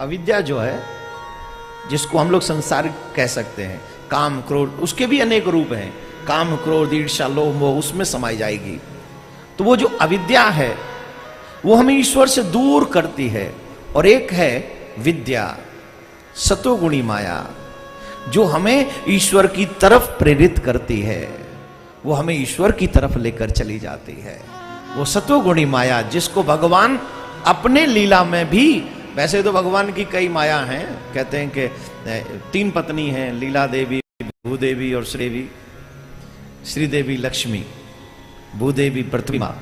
अविद्या जो है, जिसको हम लोग संसार कह सकते हैं, काम क्रोध, उसके भी अनेक रूप हैं। काम क्रोध ईर्ष्या लोभ मोह उसमें समाई जाएगी। तो वो जो अविद्या है वो हमें ईश्वर से दूर करती है। और एक है विद्या, सतोगुणी माया, जो हमें ईश्वर की तरफ प्रेरित करती है, वो हमें ईश्वर की तरफ लेकर चली जाती है। वो सतोगुणी माया जिसको भगवान अपने लीला में भी, वैसे तो भगवान की कई माया हैं, कहते हैं कि 3 पत्नी हैं, लीला देवी, भूदेवी और श्रीदेवी। श्रीदेवी लक्ष्मी, भूदेवी पृथ्वी मां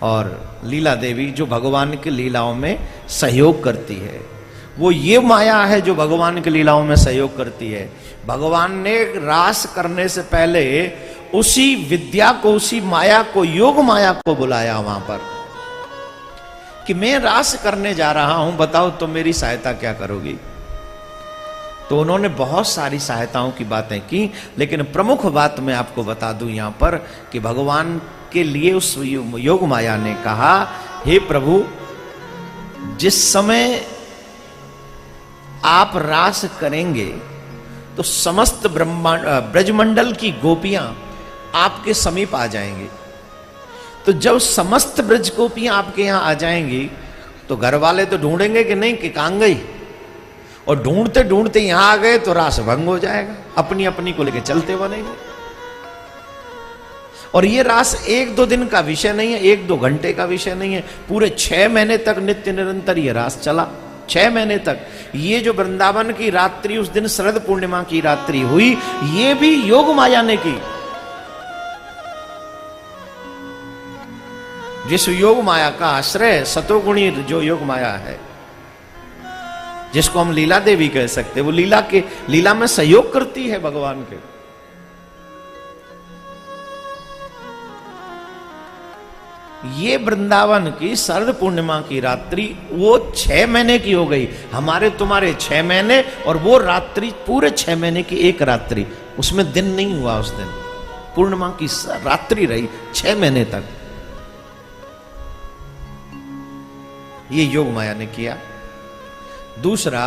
और लीला देवी जो भगवान की लीलाओं में सहयोग करती है। वो ये माया है जो भगवान की लीलाओं में सहयोग करती है। भगवान ने रास करने से पहले उसी विद्या को, उसी माया को, योग माया को बुलाया वहां पर कि मैं रास करने जा रहा हूं, बताओ तुम मेरी सहायता क्या करोगी। तो उन्होंने बहुत सारी सहायताओं की बातें की, लेकिन प्रमुख बात मैं आपको बता दूं यहां पर कि भगवान के लिए उस योग माया ने कहा, हे प्रभु, जिस समय आप रास करेंगे तो समस्त ब्रह्मांड ब्रजमंडल की गोपियां आपके समीप आ जाएंगी। तो जब समस्त ब्रज गोपियां आपके यहां आ जाएंगी तो घर वाले तो ढूंढेंगे कि नहीं कि कहां गई, और ढूंढते ढूंढते यहां आ गए तो रास भंग हो जाएगा, अपनी अपनी को लेके चलते बनेंगे। और ये रास 1-2 दिन का विषय नहीं है, 1-2 घंटे का विषय नहीं है, पूरे 6 महीने तक नित्य निरंतर ये रास चला। 6 महीने तक ये जो वृंदावन की रात्रि, उस दिन शरद पूर्णिमा की रात्रि हुई, ये भी योग माया ने की। जिस योग माया का आश्रय सतोगुणी जो योग माया है, जिसको हम लीला देवी कह सकते, वो लीला में सहयोग करती है भगवान के। ये वृंदावन की शरद पूर्णिमा की रात्रि वो 6 महीने की हो गई, हमारे तुम्हारे 6 महीने, और वो रात्रि पूरे 6 महीने की एक रात्रि, उसमें दिन नहीं हुआ। उस दिन पूर्णिमा की रात्रि रही 6 महीने तक। ये योग माया ने किया। दूसरा,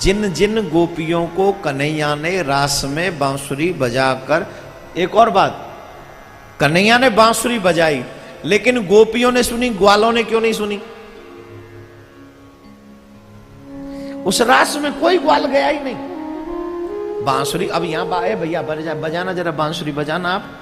जिन जिन गोपियों को कन्हैया ने रास में बांसुरी बजाकर, एक और बात, कन्हैया ने बांसुरी बजाई लेकिन गोपियों ने सुनी, ग्वालों ने क्यों नहीं सुनी? उस रास में कोई ग्वाल गया ही नहीं। बांसुरी, अब यहां बाए भैया बजाना, जरा बांसुरी बजाना आप।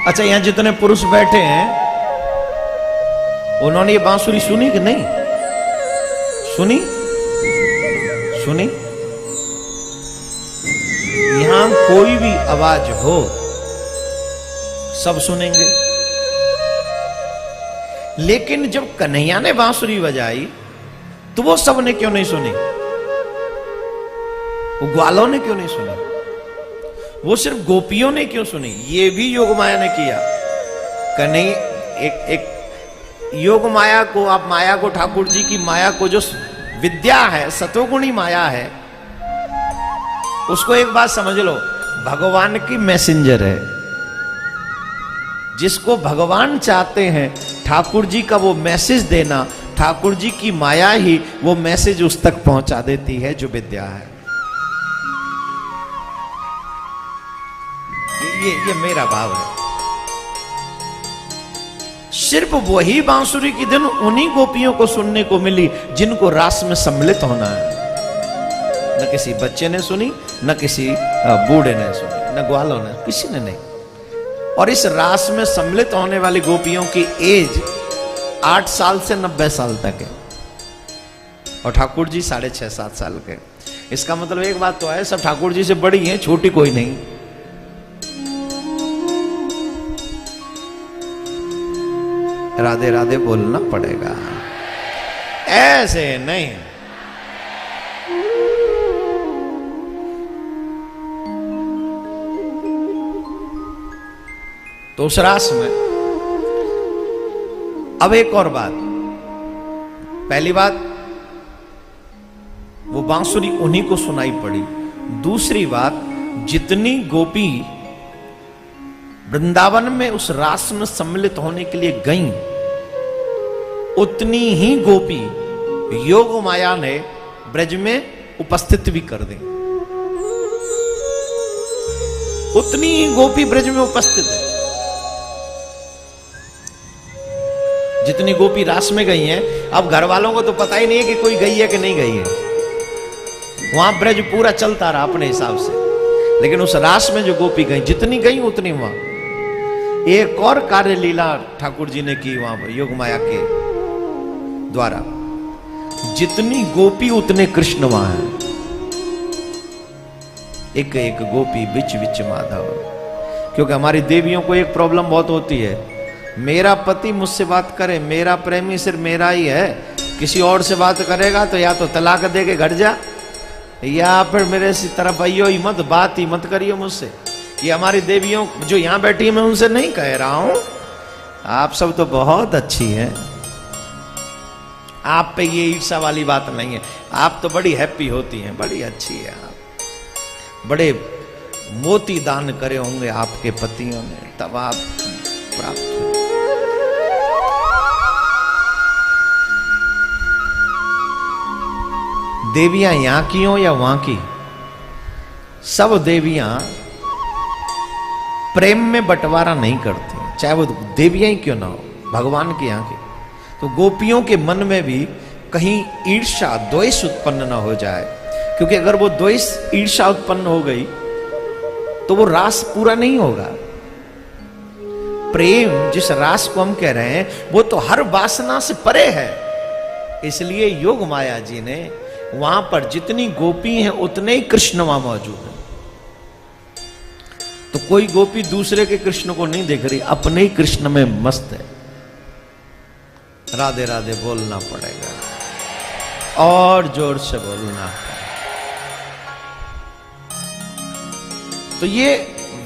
अच्छा, यहां जितने पुरुष बैठे हैं उन्होंने ये बांसुरी सुनी कि नहीं सुनी? सुनी? यहां कोई भी आवाज हो सब सुनेंगे। लेकिन जब कन्हैया ने बांसुरी बजाई तो वो सब ने क्यों नहीं सुनी? वो ग्वालों ने क्यों नहीं सुनी? वो सिर्फ गोपियों ने क्यों सुनी? ये भी योग माया ने किया कि नहीं। एक योग माया को, आप माया को, ठाकुर जी की माया को, जो विद्या है, सतोगुणी माया है, उसको एक बात समझ लो, भगवान की मैसेंजर है। जिसको भगवान चाहते हैं ठाकुर जी का वो मैसेज देना, ठाकुर जी की माया ही वो मैसेज उस तक पहुंचा देती है जो विद्या है। ये मेरा भाव है। सिर्फ वही बांसुरी की धुन उन्हीं गोपियों को सुनने को मिली जिनको रास में सम्मिलित होना है। न किसी बच्चे ने सुनी, न किसी बूढ़े ने सुनी, न ग्वालों ने, किसी ने नहीं। और इस रास में सम्मिलित होने वाली गोपियों की एज 8 साल से 90 साल तक है, और ठाकुर जी 6.5-7 साल के। इसका मतलब एक बात तो है, सब ठाकुर जी से बड़ी हैं, छोटी कोई नहीं। राधे राधे बोलना पड़ेगा, ऐसे नहीं। तो उस रास में अब एक और बात, पहली बात वो बांसुरी उन्हीं को सुनाई पड़ी। दूसरी बात, जितनी गोपी वृंदावन में उस रास में सम्मिलित होने के लिए गईं, उतनी ही गोपी योग माया ने ब्रज में उपस्थित भी कर दी। उतनी ही गोपी ब्रज में उपस्थित है। जितनी गोपी रास में गई हैं, अब घर वालों को तो पता ही नहीं है कि कोई गई है कि नहीं गई है। वहां ब्रज पूरा चलता रहा अपने हिसाब से, लेकिन उस रास में जो गोपी गई, जितनी गई उतनी वहां एक और कार्य लीला ठाकुर जी ने की वहां योग माया के द्वारा। जितनी गोपी उतने कृष्ण वहां है। एक एक गोपी बिच बिच माधव। क्योंकि हमारी देवियों को एक प्रॉब्लम बहुत होती है, मेरा पति मुझसे बात करे, मेरा प्रेमी सिर्फ मेरा ही है, किसी और से बात करेगा तो या तो तलाक दे के घर जा, या फिर मेरे से तरफ आइयो ही मत, बात ही मत करियो मुझसे। ये हमारी देवियों जो यहां बैठी है, मैं उनसे नहीं कह रहा हूं, आप सब तो बहुत अच्छी हैं, आप पे ये ईर्षा वाली बात नहीं है, आप तो बड़ी हैप्पी होती हैं, बड़ी अच्छी है आप। बड़े मोती दान करे होंगे आपके पतियों ने, तब आप प्राप्त हो। देवियां यहां की हो या वहां की, सब देवियां प्रेम में बंटवारा नहीं करती, चाहे वो देवियां ही क्यों ना हो, भगवान के यहाँ की। तो गोपियों के मन में भी कहीं ईर्ष्या द्वेष उत्पन्न ना हो जाए, क्योंकि अगर वो द्वेष ईर्ष्या उत्पन्न हो गई तो वो रास पूरा नहीं होगा। प्रेम जिस रास को हम कह रहे हैं वो तो हर वासना से परे है। इसलिए योग माया जी ने वहां पर जितनी गोपी हैं उतने ही कृष्ण वहां मौजूद है। तो कोई गोपी दूसरे के कृष्ण को नहीं देख रही, अपने ही कृष्ण में मस्त है। राधे राधे बोलना पड़ेगा, और जोर से बोलना पड़ेगा। तो ये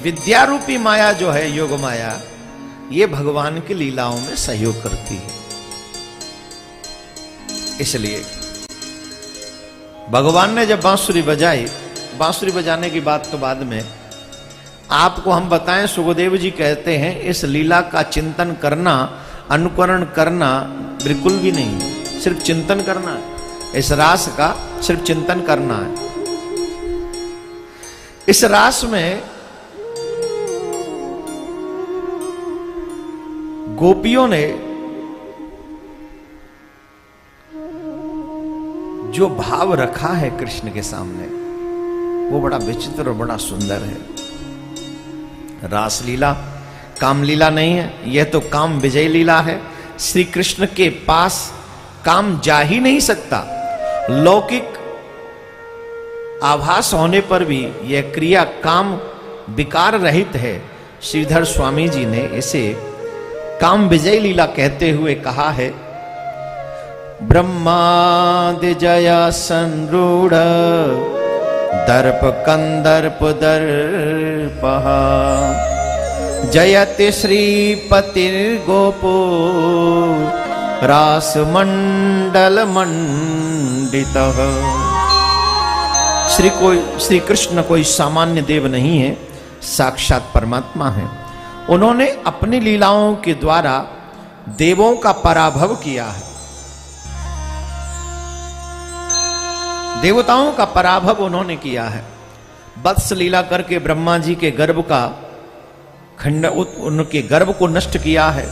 विद्या रूपी माया जो है, योग माया, ये भगवान की लीलाओं में सहयोग करती है। इसलिए भगवान ने जब बांसुरी बजाई, बांसुरी बजाने की बात तो बाद में आपको हम बताएं, सुखदेव जी कहते हैं इस लीला का चिंतन करना, अनुकरण करना बिल्कुल भी नहीं, सिर्फ चिंतन करना है। इस रास का सिर्फ चिंतन करना है। इस रास में गोपियों ने जो भाव रखा है कृष्ण के सामने, वो बड़ा विचित्र और बड़ा सुंदर है। रासलीला कामलीला नहीं है, यह तो काम विजय लीला है। श्री कृष्ण के पास काम जा ही नहीं सकता। लौकिक आभास होने पर भी यह क्रिया काम विकार रहित है। श्रीधर स्वामी जी ने इसे काम विजय लीला कहते हुए कहा है, ब्रह्मादिजया संरूढ़ दर्प कंदर्प दर्पः जयति श्रीपतिर्गोपो रासमंडल मंडितः। श्री कृष्ण कोई सामान्य देव नहीं है, साक्षात परमात्मा है। उन्होंने अपनी लीलाओं के द्वारा देवों का पराभव किया है, देवताओं का पराभव उन्होंने किया है। वत्स लीला करके ब्रह्मा जी के गर्भ का खंड, उनके गर्भ को नष्ट किया है।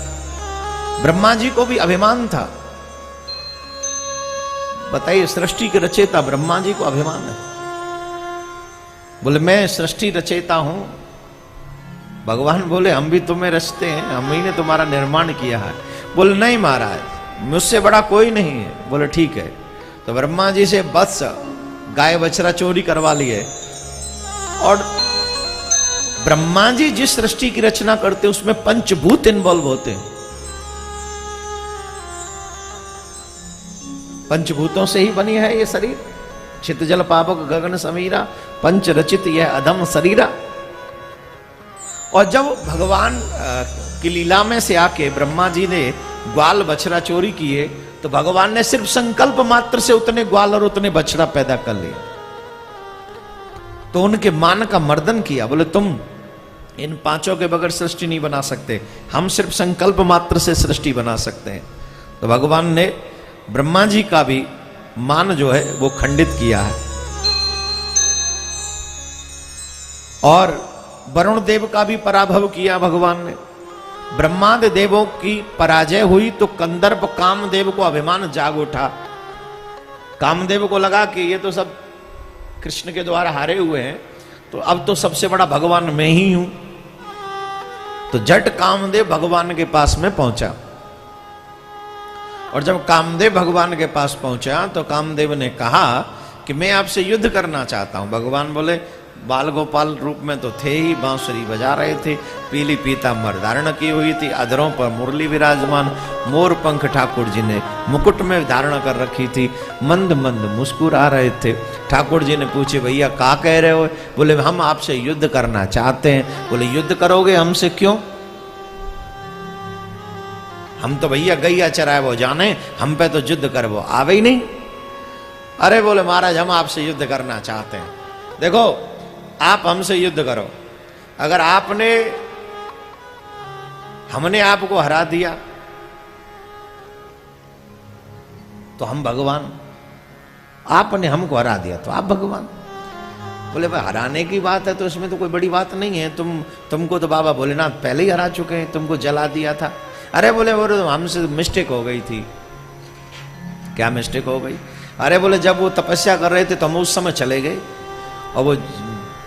ब्रह्मा जी को भी अभिमान था, बताइए, सृष्टि के रचयिता ब्रह्मा जी को अभिमान है। बोले मैं सृष्टि रचयिता हूं। भगवान बोले हम भी तुम्हें रचते हैं, हम ही ने तुम्हारा निर्माण किया है। बोले नहीं महाराज, मुझसे बड़ा कोई नहीं है। बोले ठीक है। तो ब्रह्मा जी से वत्स गाय बछड़ा चोरी करवा लिए, और ब्रह्मा जी जिस सृष्टि की रचना करते उसमें पंचभूत इन्वॉल्व होते हैं। पंचभूतों से ही बनी है ये शरीर। चित जल पावक गगन समीरा, पंच रचित यह अधम शरीरा। और जब भगवान की लीला में से आके ब्रह्मा जी ने ग्वाल बछड़ा चोरी किए, तो भगवान ने सिर्फ संकल्प मात्र से उतने ग्वाल और उतने बछड़ा पैदा कर लिए। तो उनके मान का मर्दन किया। बोले तुम इन पांचों के बगैर सृष्टि नहीं बना सकते, हम सिर्फ संकल्प मात्र से सृष्टि बना सकते हैं। तो भगवान ने ब्रह्मा जी का भी मान जो है वो खंडित किया है। और वरुण देव का भी पराभव किया भगवान ने। ब्रह्मादि देवों की पराजय हुई तो कंदर्प कामदेव को अभिमान जाग उठा। कामदेव को लगा कि ये तो सब कृष्ण के द्वारा हारे हुए हैं, तो अब तो सबसे बड़ा भगवान मैं ही हूं। तो जट कामदेव भगवान के पास में पहुंचा, और जब कामदेव भगवान के पास पहुंचा तो कामदेव ने कहा कि मैं आपसे युद्ध करना चाहता हूं। भगवान बोले बाल गोपाल रूप में तो थे ही, बांसुरी बजा रहे थे, पीली पीतांबर धारण की हुई थी, अधरों पर मुरली विराजमान, मोर पंख ठाकुर जी ने मुकुट में धारण कर रखी थी, मंद मंद मुस्कुरा रहे थे। ठाकुर जी ने पूछे भैया क्या कह रहे हो? बोले हम आपसे युद्ध करना चाहते हैं। बोले युद्ध करोगे हमसे? क्यों? हम तो भैया गैया चराए वो जाने, हम पे तो युद्ध कर वो आवे ही नहीं। अरे बोले महाराज हम आपसे युद्ध करना चाहते हैं। देखो आप हमसे युद्ध करो, अगर हमने आपको हरा दिया तो हम भगवान, आपने हमको हरा दिया तो आप भगवान। बोले भाई हराने की बात है तो इसमें तो कोई बड़ी बात नहीं है, तुमको तो बाबा भोलेनाथ पहले ही हरा चुके हैं, तुमको जला दिया था। अरे बोले हमसे मिस्टेक हो गई थी। क्या मिस्टेक हो गई? अरे बोले जब वो तपस्या कर रहे थे तो हम उस समय चले गए, और वो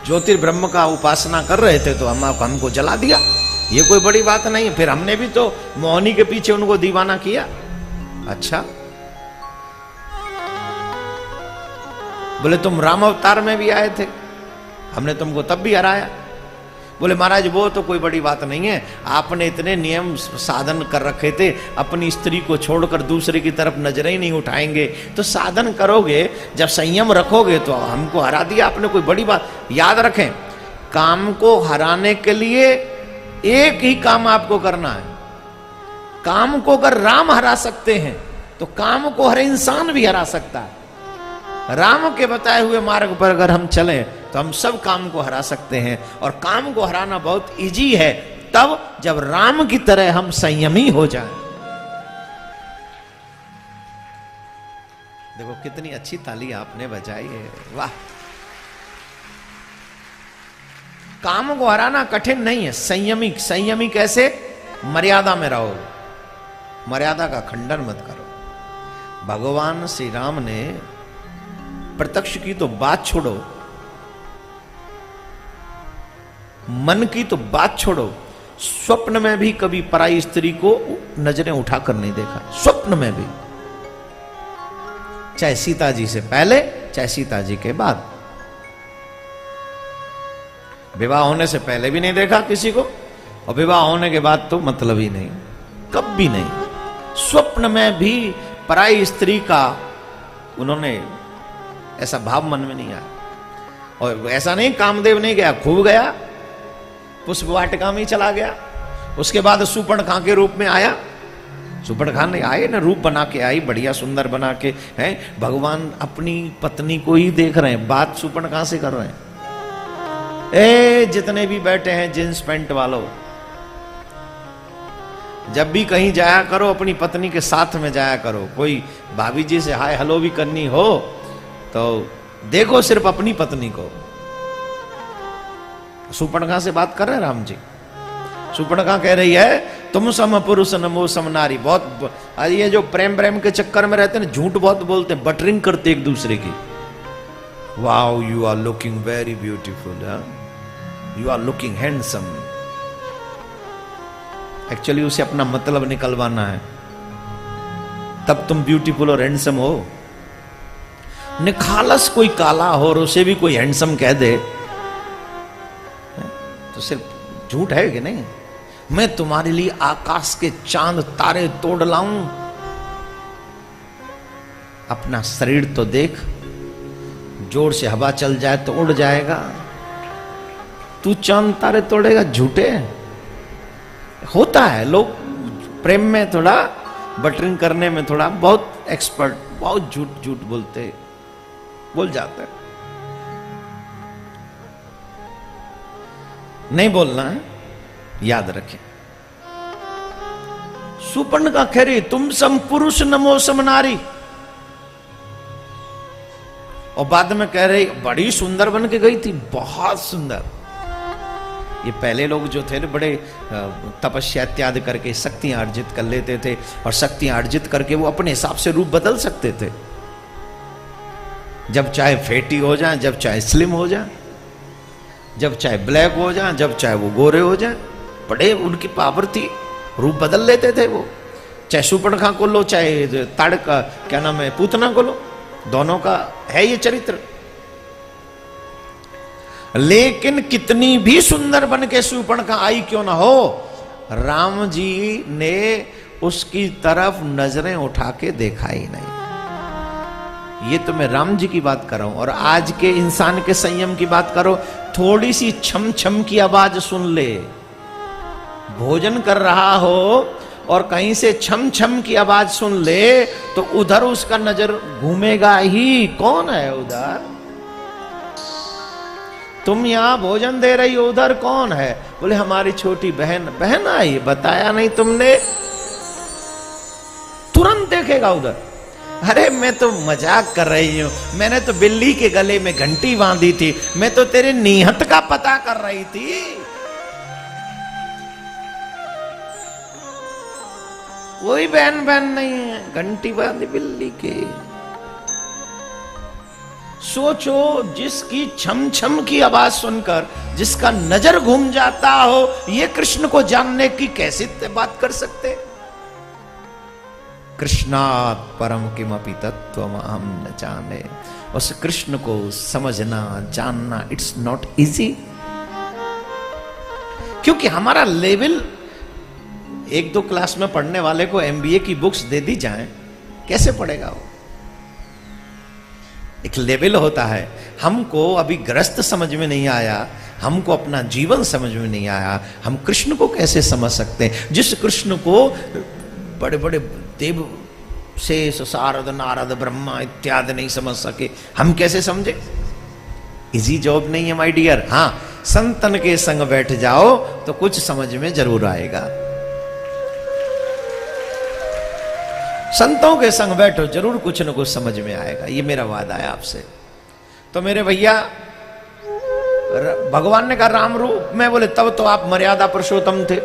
ज्योतिर्ब्रह्म का उपासना कर रहे थे तो हमको जला दिया। ये कोई बड़ी बात नहीं है, फिर हमने भी तो मोहनी के पीछे उनको दीवाना किया। अच्छा बोले तुम राम अवतार में भी आए थे, हमने तुमको तब भी हराया। बोले महाराज वो तो कोई बड़ी बात नहीं है, आपने इतने नियम साधन कर रखे थे, अपनी स्त्री को छोड़कर दूसरे की तरफ नजरें ही नहीं उठाएंगे, तो साधन करोगे जब संयम रखोगे तो हमको हरा दिया आपने, कोई बड़ी बात। याद रखें काम को हराने के लिए एक ही काम आपको करना है। काम को अगर राम हरा सकते हैं तो काम को हर इंसान भी हरा सकता है। राम के बताए हुए मार्ग पर अगर हम चलें तो हम सब काम को हरा सकते हैं, और काम को हराना बहुत इजी है तब जब राम की तरह हम संयमी हो जाएं। देखो कितनी अच्छी ताली आपने बजाई है, वाह। काम को हराना कठिन नहीं है, संयमी। संयमी कैसे? मर्यादा में रहो, मर्यादा का खंडन मत करो। भगवान श्री राम ने प्रत्यक्ष की तो बात छोड़ो, मन की तो बात छोड़ो, स्वप्न में भी कभी पराई स्त्री को नजरें उठाकर नहीं देखा, स्वप्न में भी। चाहे सीता जी से पहले चाहे सीता जी के बाद। विवाह होने से पहले भी नहीं देखा किसी को, और विवाह होने के बाद तो मतलब ही नहीं, कभी नहीं। स्वप्न में भी पराई स्त्री का उन्होंने ऐसा भाव मन में नहीं आया। और ऐसा नहीं कामदेव नहीं गया, खूब गया, पुष्प वाटिका में चला गया। उसके बाद सूर्पणखा के रूप में आया। सूर्पणखा ने आए ना, रूप बना के आई, बढ़िया सुंदर बना के हैं। भगवान अपनी पत्नी को ही देख रहे हैं, बात सूर्पणखा से कर रहे हैं। ए जितने भी बैठे हैं जींस पैंट वालों, जब भी कहीं जाया करो अपनी पत्नी के साथ में जाया करो। कोई भाभी जी से हाय हेलो भी करनी हो तो देखो सिर्फ अपनी पत्नी को। सूर्पणखा से बात कर रहे हैं राम जी। सूर्पणखा कह रही है तुम सम पुरुष नमो सम नारी। बहुत ये जो प्रेम के चक्कर में रहते हैं, झूठ बहुत बोलते हैं, बटरिंग करते एक दूसरे की। Wow you are looking very beautiful, you are looking handsome. Actually उसे अपना मतलब निकलवाना है, तब तुम ब्यूटीफुल और हैंडसम हो। निखालस कोई काला हो और उसे भी कोई हैंडसम कह दे तो सिर्फ झूठ है कि नहीं। मैं तुम्हारे लिए आकाश के चांद तारे तोड़ लाऊं, अपना शरीर तो देख, जोर से हवा चल जाए तो उड़ जाएगा, तू चांद तारे तोड़ेगा। झूठे होता है, लोग प्रेम में थोड़ा बटरिंग करने में थोड़ा बहुत एक्सपर्ट, बहुत झूठ बोल जाते हैं। नहीं बोलना है, याद रखें। सूर्पणखा कह रही तुम सम पुरुष नमो सम नारी, और बाद में कह रही बड़ी सुंदर बन के गई थी, बहुत सुंदर। ये पहले लोग जो थे बड़े तपस्या इत्यादि करके शक्तियां अर्जित कर लेते थे, और शक्तियां अर्जित करके वो अपने हिसाब से रूप बदल सकते थे। जब चाहे फेटी हो जाए, जब चाहे स्लिम हो जाए, जब चाहे ब्लैक हो जाए, जब चाहे वो गोरे हो जाए, बड़े उनकी पावर थी, रूप बदल लेते थे वो। चाहे सूर्पणखा को लो, चाहे ताड़का क्या नाम है पूतना को लो, दोनों का है ये चरित्र। लेकिन कितनी भी सुंदर बन के सूर्पणखा आई क्यों ना हो, राम जी ने उसकी तरफ नजरें उठा के देखा ही नहीं। ये तो मैं राम जी की बात कर रहा हूं। और आज के इंसान के संयम की बात करो, थोड़ी सी छम छम की आवाज सुन ले, भोजन कर रहा हो और कहीं से छम छम की आवाज सुन ले तो उधर उसका नजर घूमेगा ही। कौन है उधर? तुम यहां भोजन दे रही हो, उधर कौन है? बोले हमारी छोटी बहन। बहन आई, बताया नहीं तुमने? तुरंत देखेगा उधर। अरे मैं तो मजाक कर रही हूं, मैंने तो बिल्ली के गले में घंटी बांधी थी, मैं तो तेरे निहत का पता कर रही थी। वही बहन नहीं है, घंटी बांधी बिल्ली के। सोचो, जिसकी छम छम की आवाज सुनकर जिसका नजर घूम जाता हो, ये कृष्ण को जानने की कैसे बात कर सकते? कृष्णात् परम किमपि तत्त्वम् अहं न जाने। उस कृष्ण को समझना जानना इट्स नॉट इजी, क्योंकि हमारा लेवल एक दो क्लास में पढ़ने वाले को एमबीए की बुक्स दे दी जाए, कैसे पढ़ेगा वो? एक लेवल होता है। हमको अभी ग्रस्त समझ में नहीं आया, हमको अपना जीवन समझ में नहीं आया, हम कृष्ण को कैसे समझ सकते हैं? जिस कृष्ण को बड़े बड़े देव शेष सारद नारद ब्रह्मा इत्यादि नहीं समझ सके, हम कैसे समझे? इजी जॉब नहीं है माय डियर। हाँ, संतन के संग बैठ जाओ तो कुछ समझ में जरूर आएगा। संतों के संग बैठो, जरूर कुछ न कुछ समझ में आएगा, ये मेरा वादा है आपसे। तो मेरे भैया, भगवान ने कहा राम रूप में, बोले तब तो आप मर्यादा पुरुषोत्तम थे।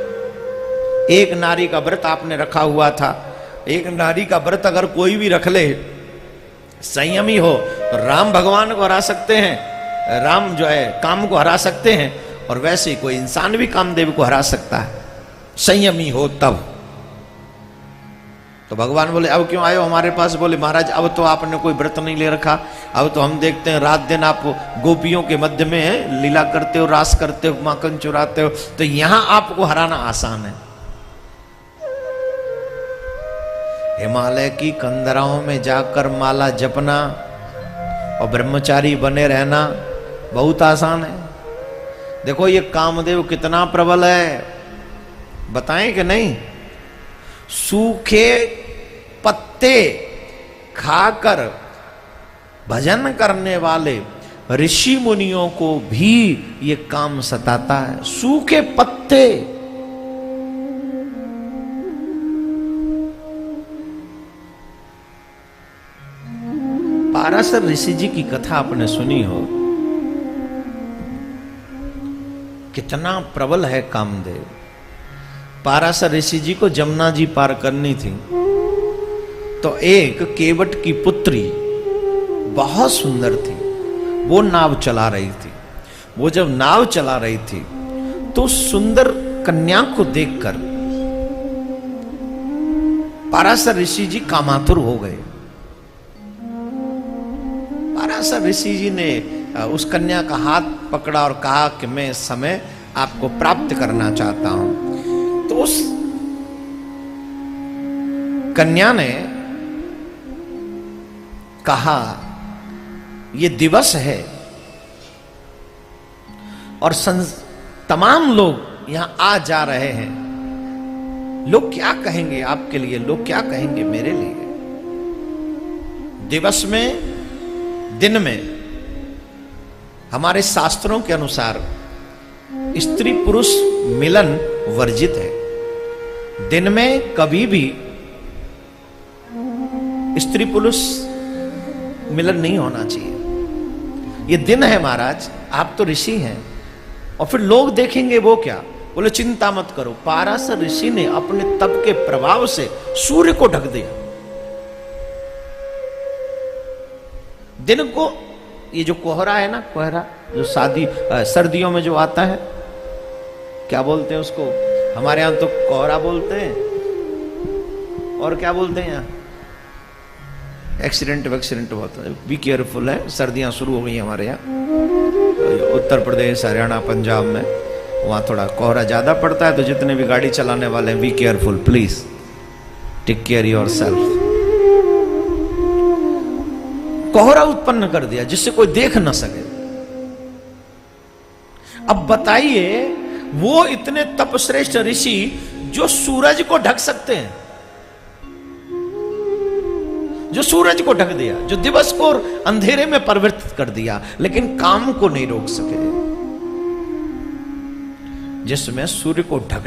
एक नारी का व्रत आपने रखा हुआ था। एक नारी का व्रत अगर कोई भी रख ले, संयमी हो, तो राम भगवान को हरा सकते हैं, राम जो है काम को हरा सकते हैं, और वैसे ही कोई इंसान भी कामदेव को हरा सकता है, संयमी हो तब। तो भगवान बोले अब क्यों आए हो हमारे पास? बोले महाराज अब तो आपने कोई व्रत नहीं ले रखा, अब तो हम देखते हैं रात दिन आप गोपियों के मध्य में लीला करते हो, रास करते हो, माखन चुराते हो, तो यहां आपको हराना आसान है। हिमालय की कंदराओं में जाकर माला जपना और ब्रह्मचारी बने रहना बहुत आसान है। देखो ये कामदेव कितना प्रबल है, बताएं कि नहीं। सूखे पत्ते खाकर भजन करने वाले ऋषि मुनियों को भी ये काम सताता है। सूखे पत्ते। पाराशर ऋषि जी की कथा आपने सुनी हो, कितना प्रबल है कामदेव। पाराशर ऋषि जी को जमुना जी पार करनी थी, तो एक केवट की पुत्री बहुत सुंदर थी, वो नाव चला रही थी। वो जब नाव चला रही थी तो सुंदर कन्या को देखकर पाराशर ऋषि जी कामातुर हो गए। पाराशर ऋषि जी ने उस कन्या का हाथ पकड़ा और कहा कि मैं इस समय आपको प्राप्त करना चाहता हूं। तो उस कन्या ने कहा ये दिवस है और तमाम लोग यहां आ जा रहे हैं, लोग क्या कहेंगे आपके लिए, लोग क्या कहेंगे मेरे लिए। दिवस में, दिन में हमारे शास्त्रों के अनुसार स्त्री पुरुष मिलन वर्जित है। दिन में कभी भी स्त्री पुरुष मिलन नहीं होना चाहिए। ये दिन है महाराज, आप तो ऋषि हैं। और फिर लोग देखेंगे वो क्या, बोले चिंता मत करो। पाराशर ऋषि ने अपने तप के प्रभाव से सूर्य को ढक दिया। दिन को, ये जो कोहरा है ना, कोहरा जो सर्दियों में जो आता है, क्या बोलते हैं उसको, हमारे यहां तो कोहरा बोलते हैं, और क्या बोलते हैं यहाँ, एक्सीडेंट बहुत है। बी केयरफुल है, सर्दियां शुरू हो गई हमारे यहाँ उत्तर प्रदेश, हरियाणा, पंजाब में, वहां थोड़ा कोहरा ज्यादा पड़ता है। तो जितने भी गाड़ी चलाने वाले हैं, be careful please, take care yourself. कोहरा उत्पन्न कर दिया जिससे कोई देख ना सके। अब बताइए, वो इतने तपश्रेष्ठ ऋषि जो सूरज को ढक सकते हैं, जो सूरज को ढक दिया, जो दिवस को अंधेरे में परिवर्तित कर दिया, लेकिन काम को नहीं रोक सके, जिसमें सूर्य को ढक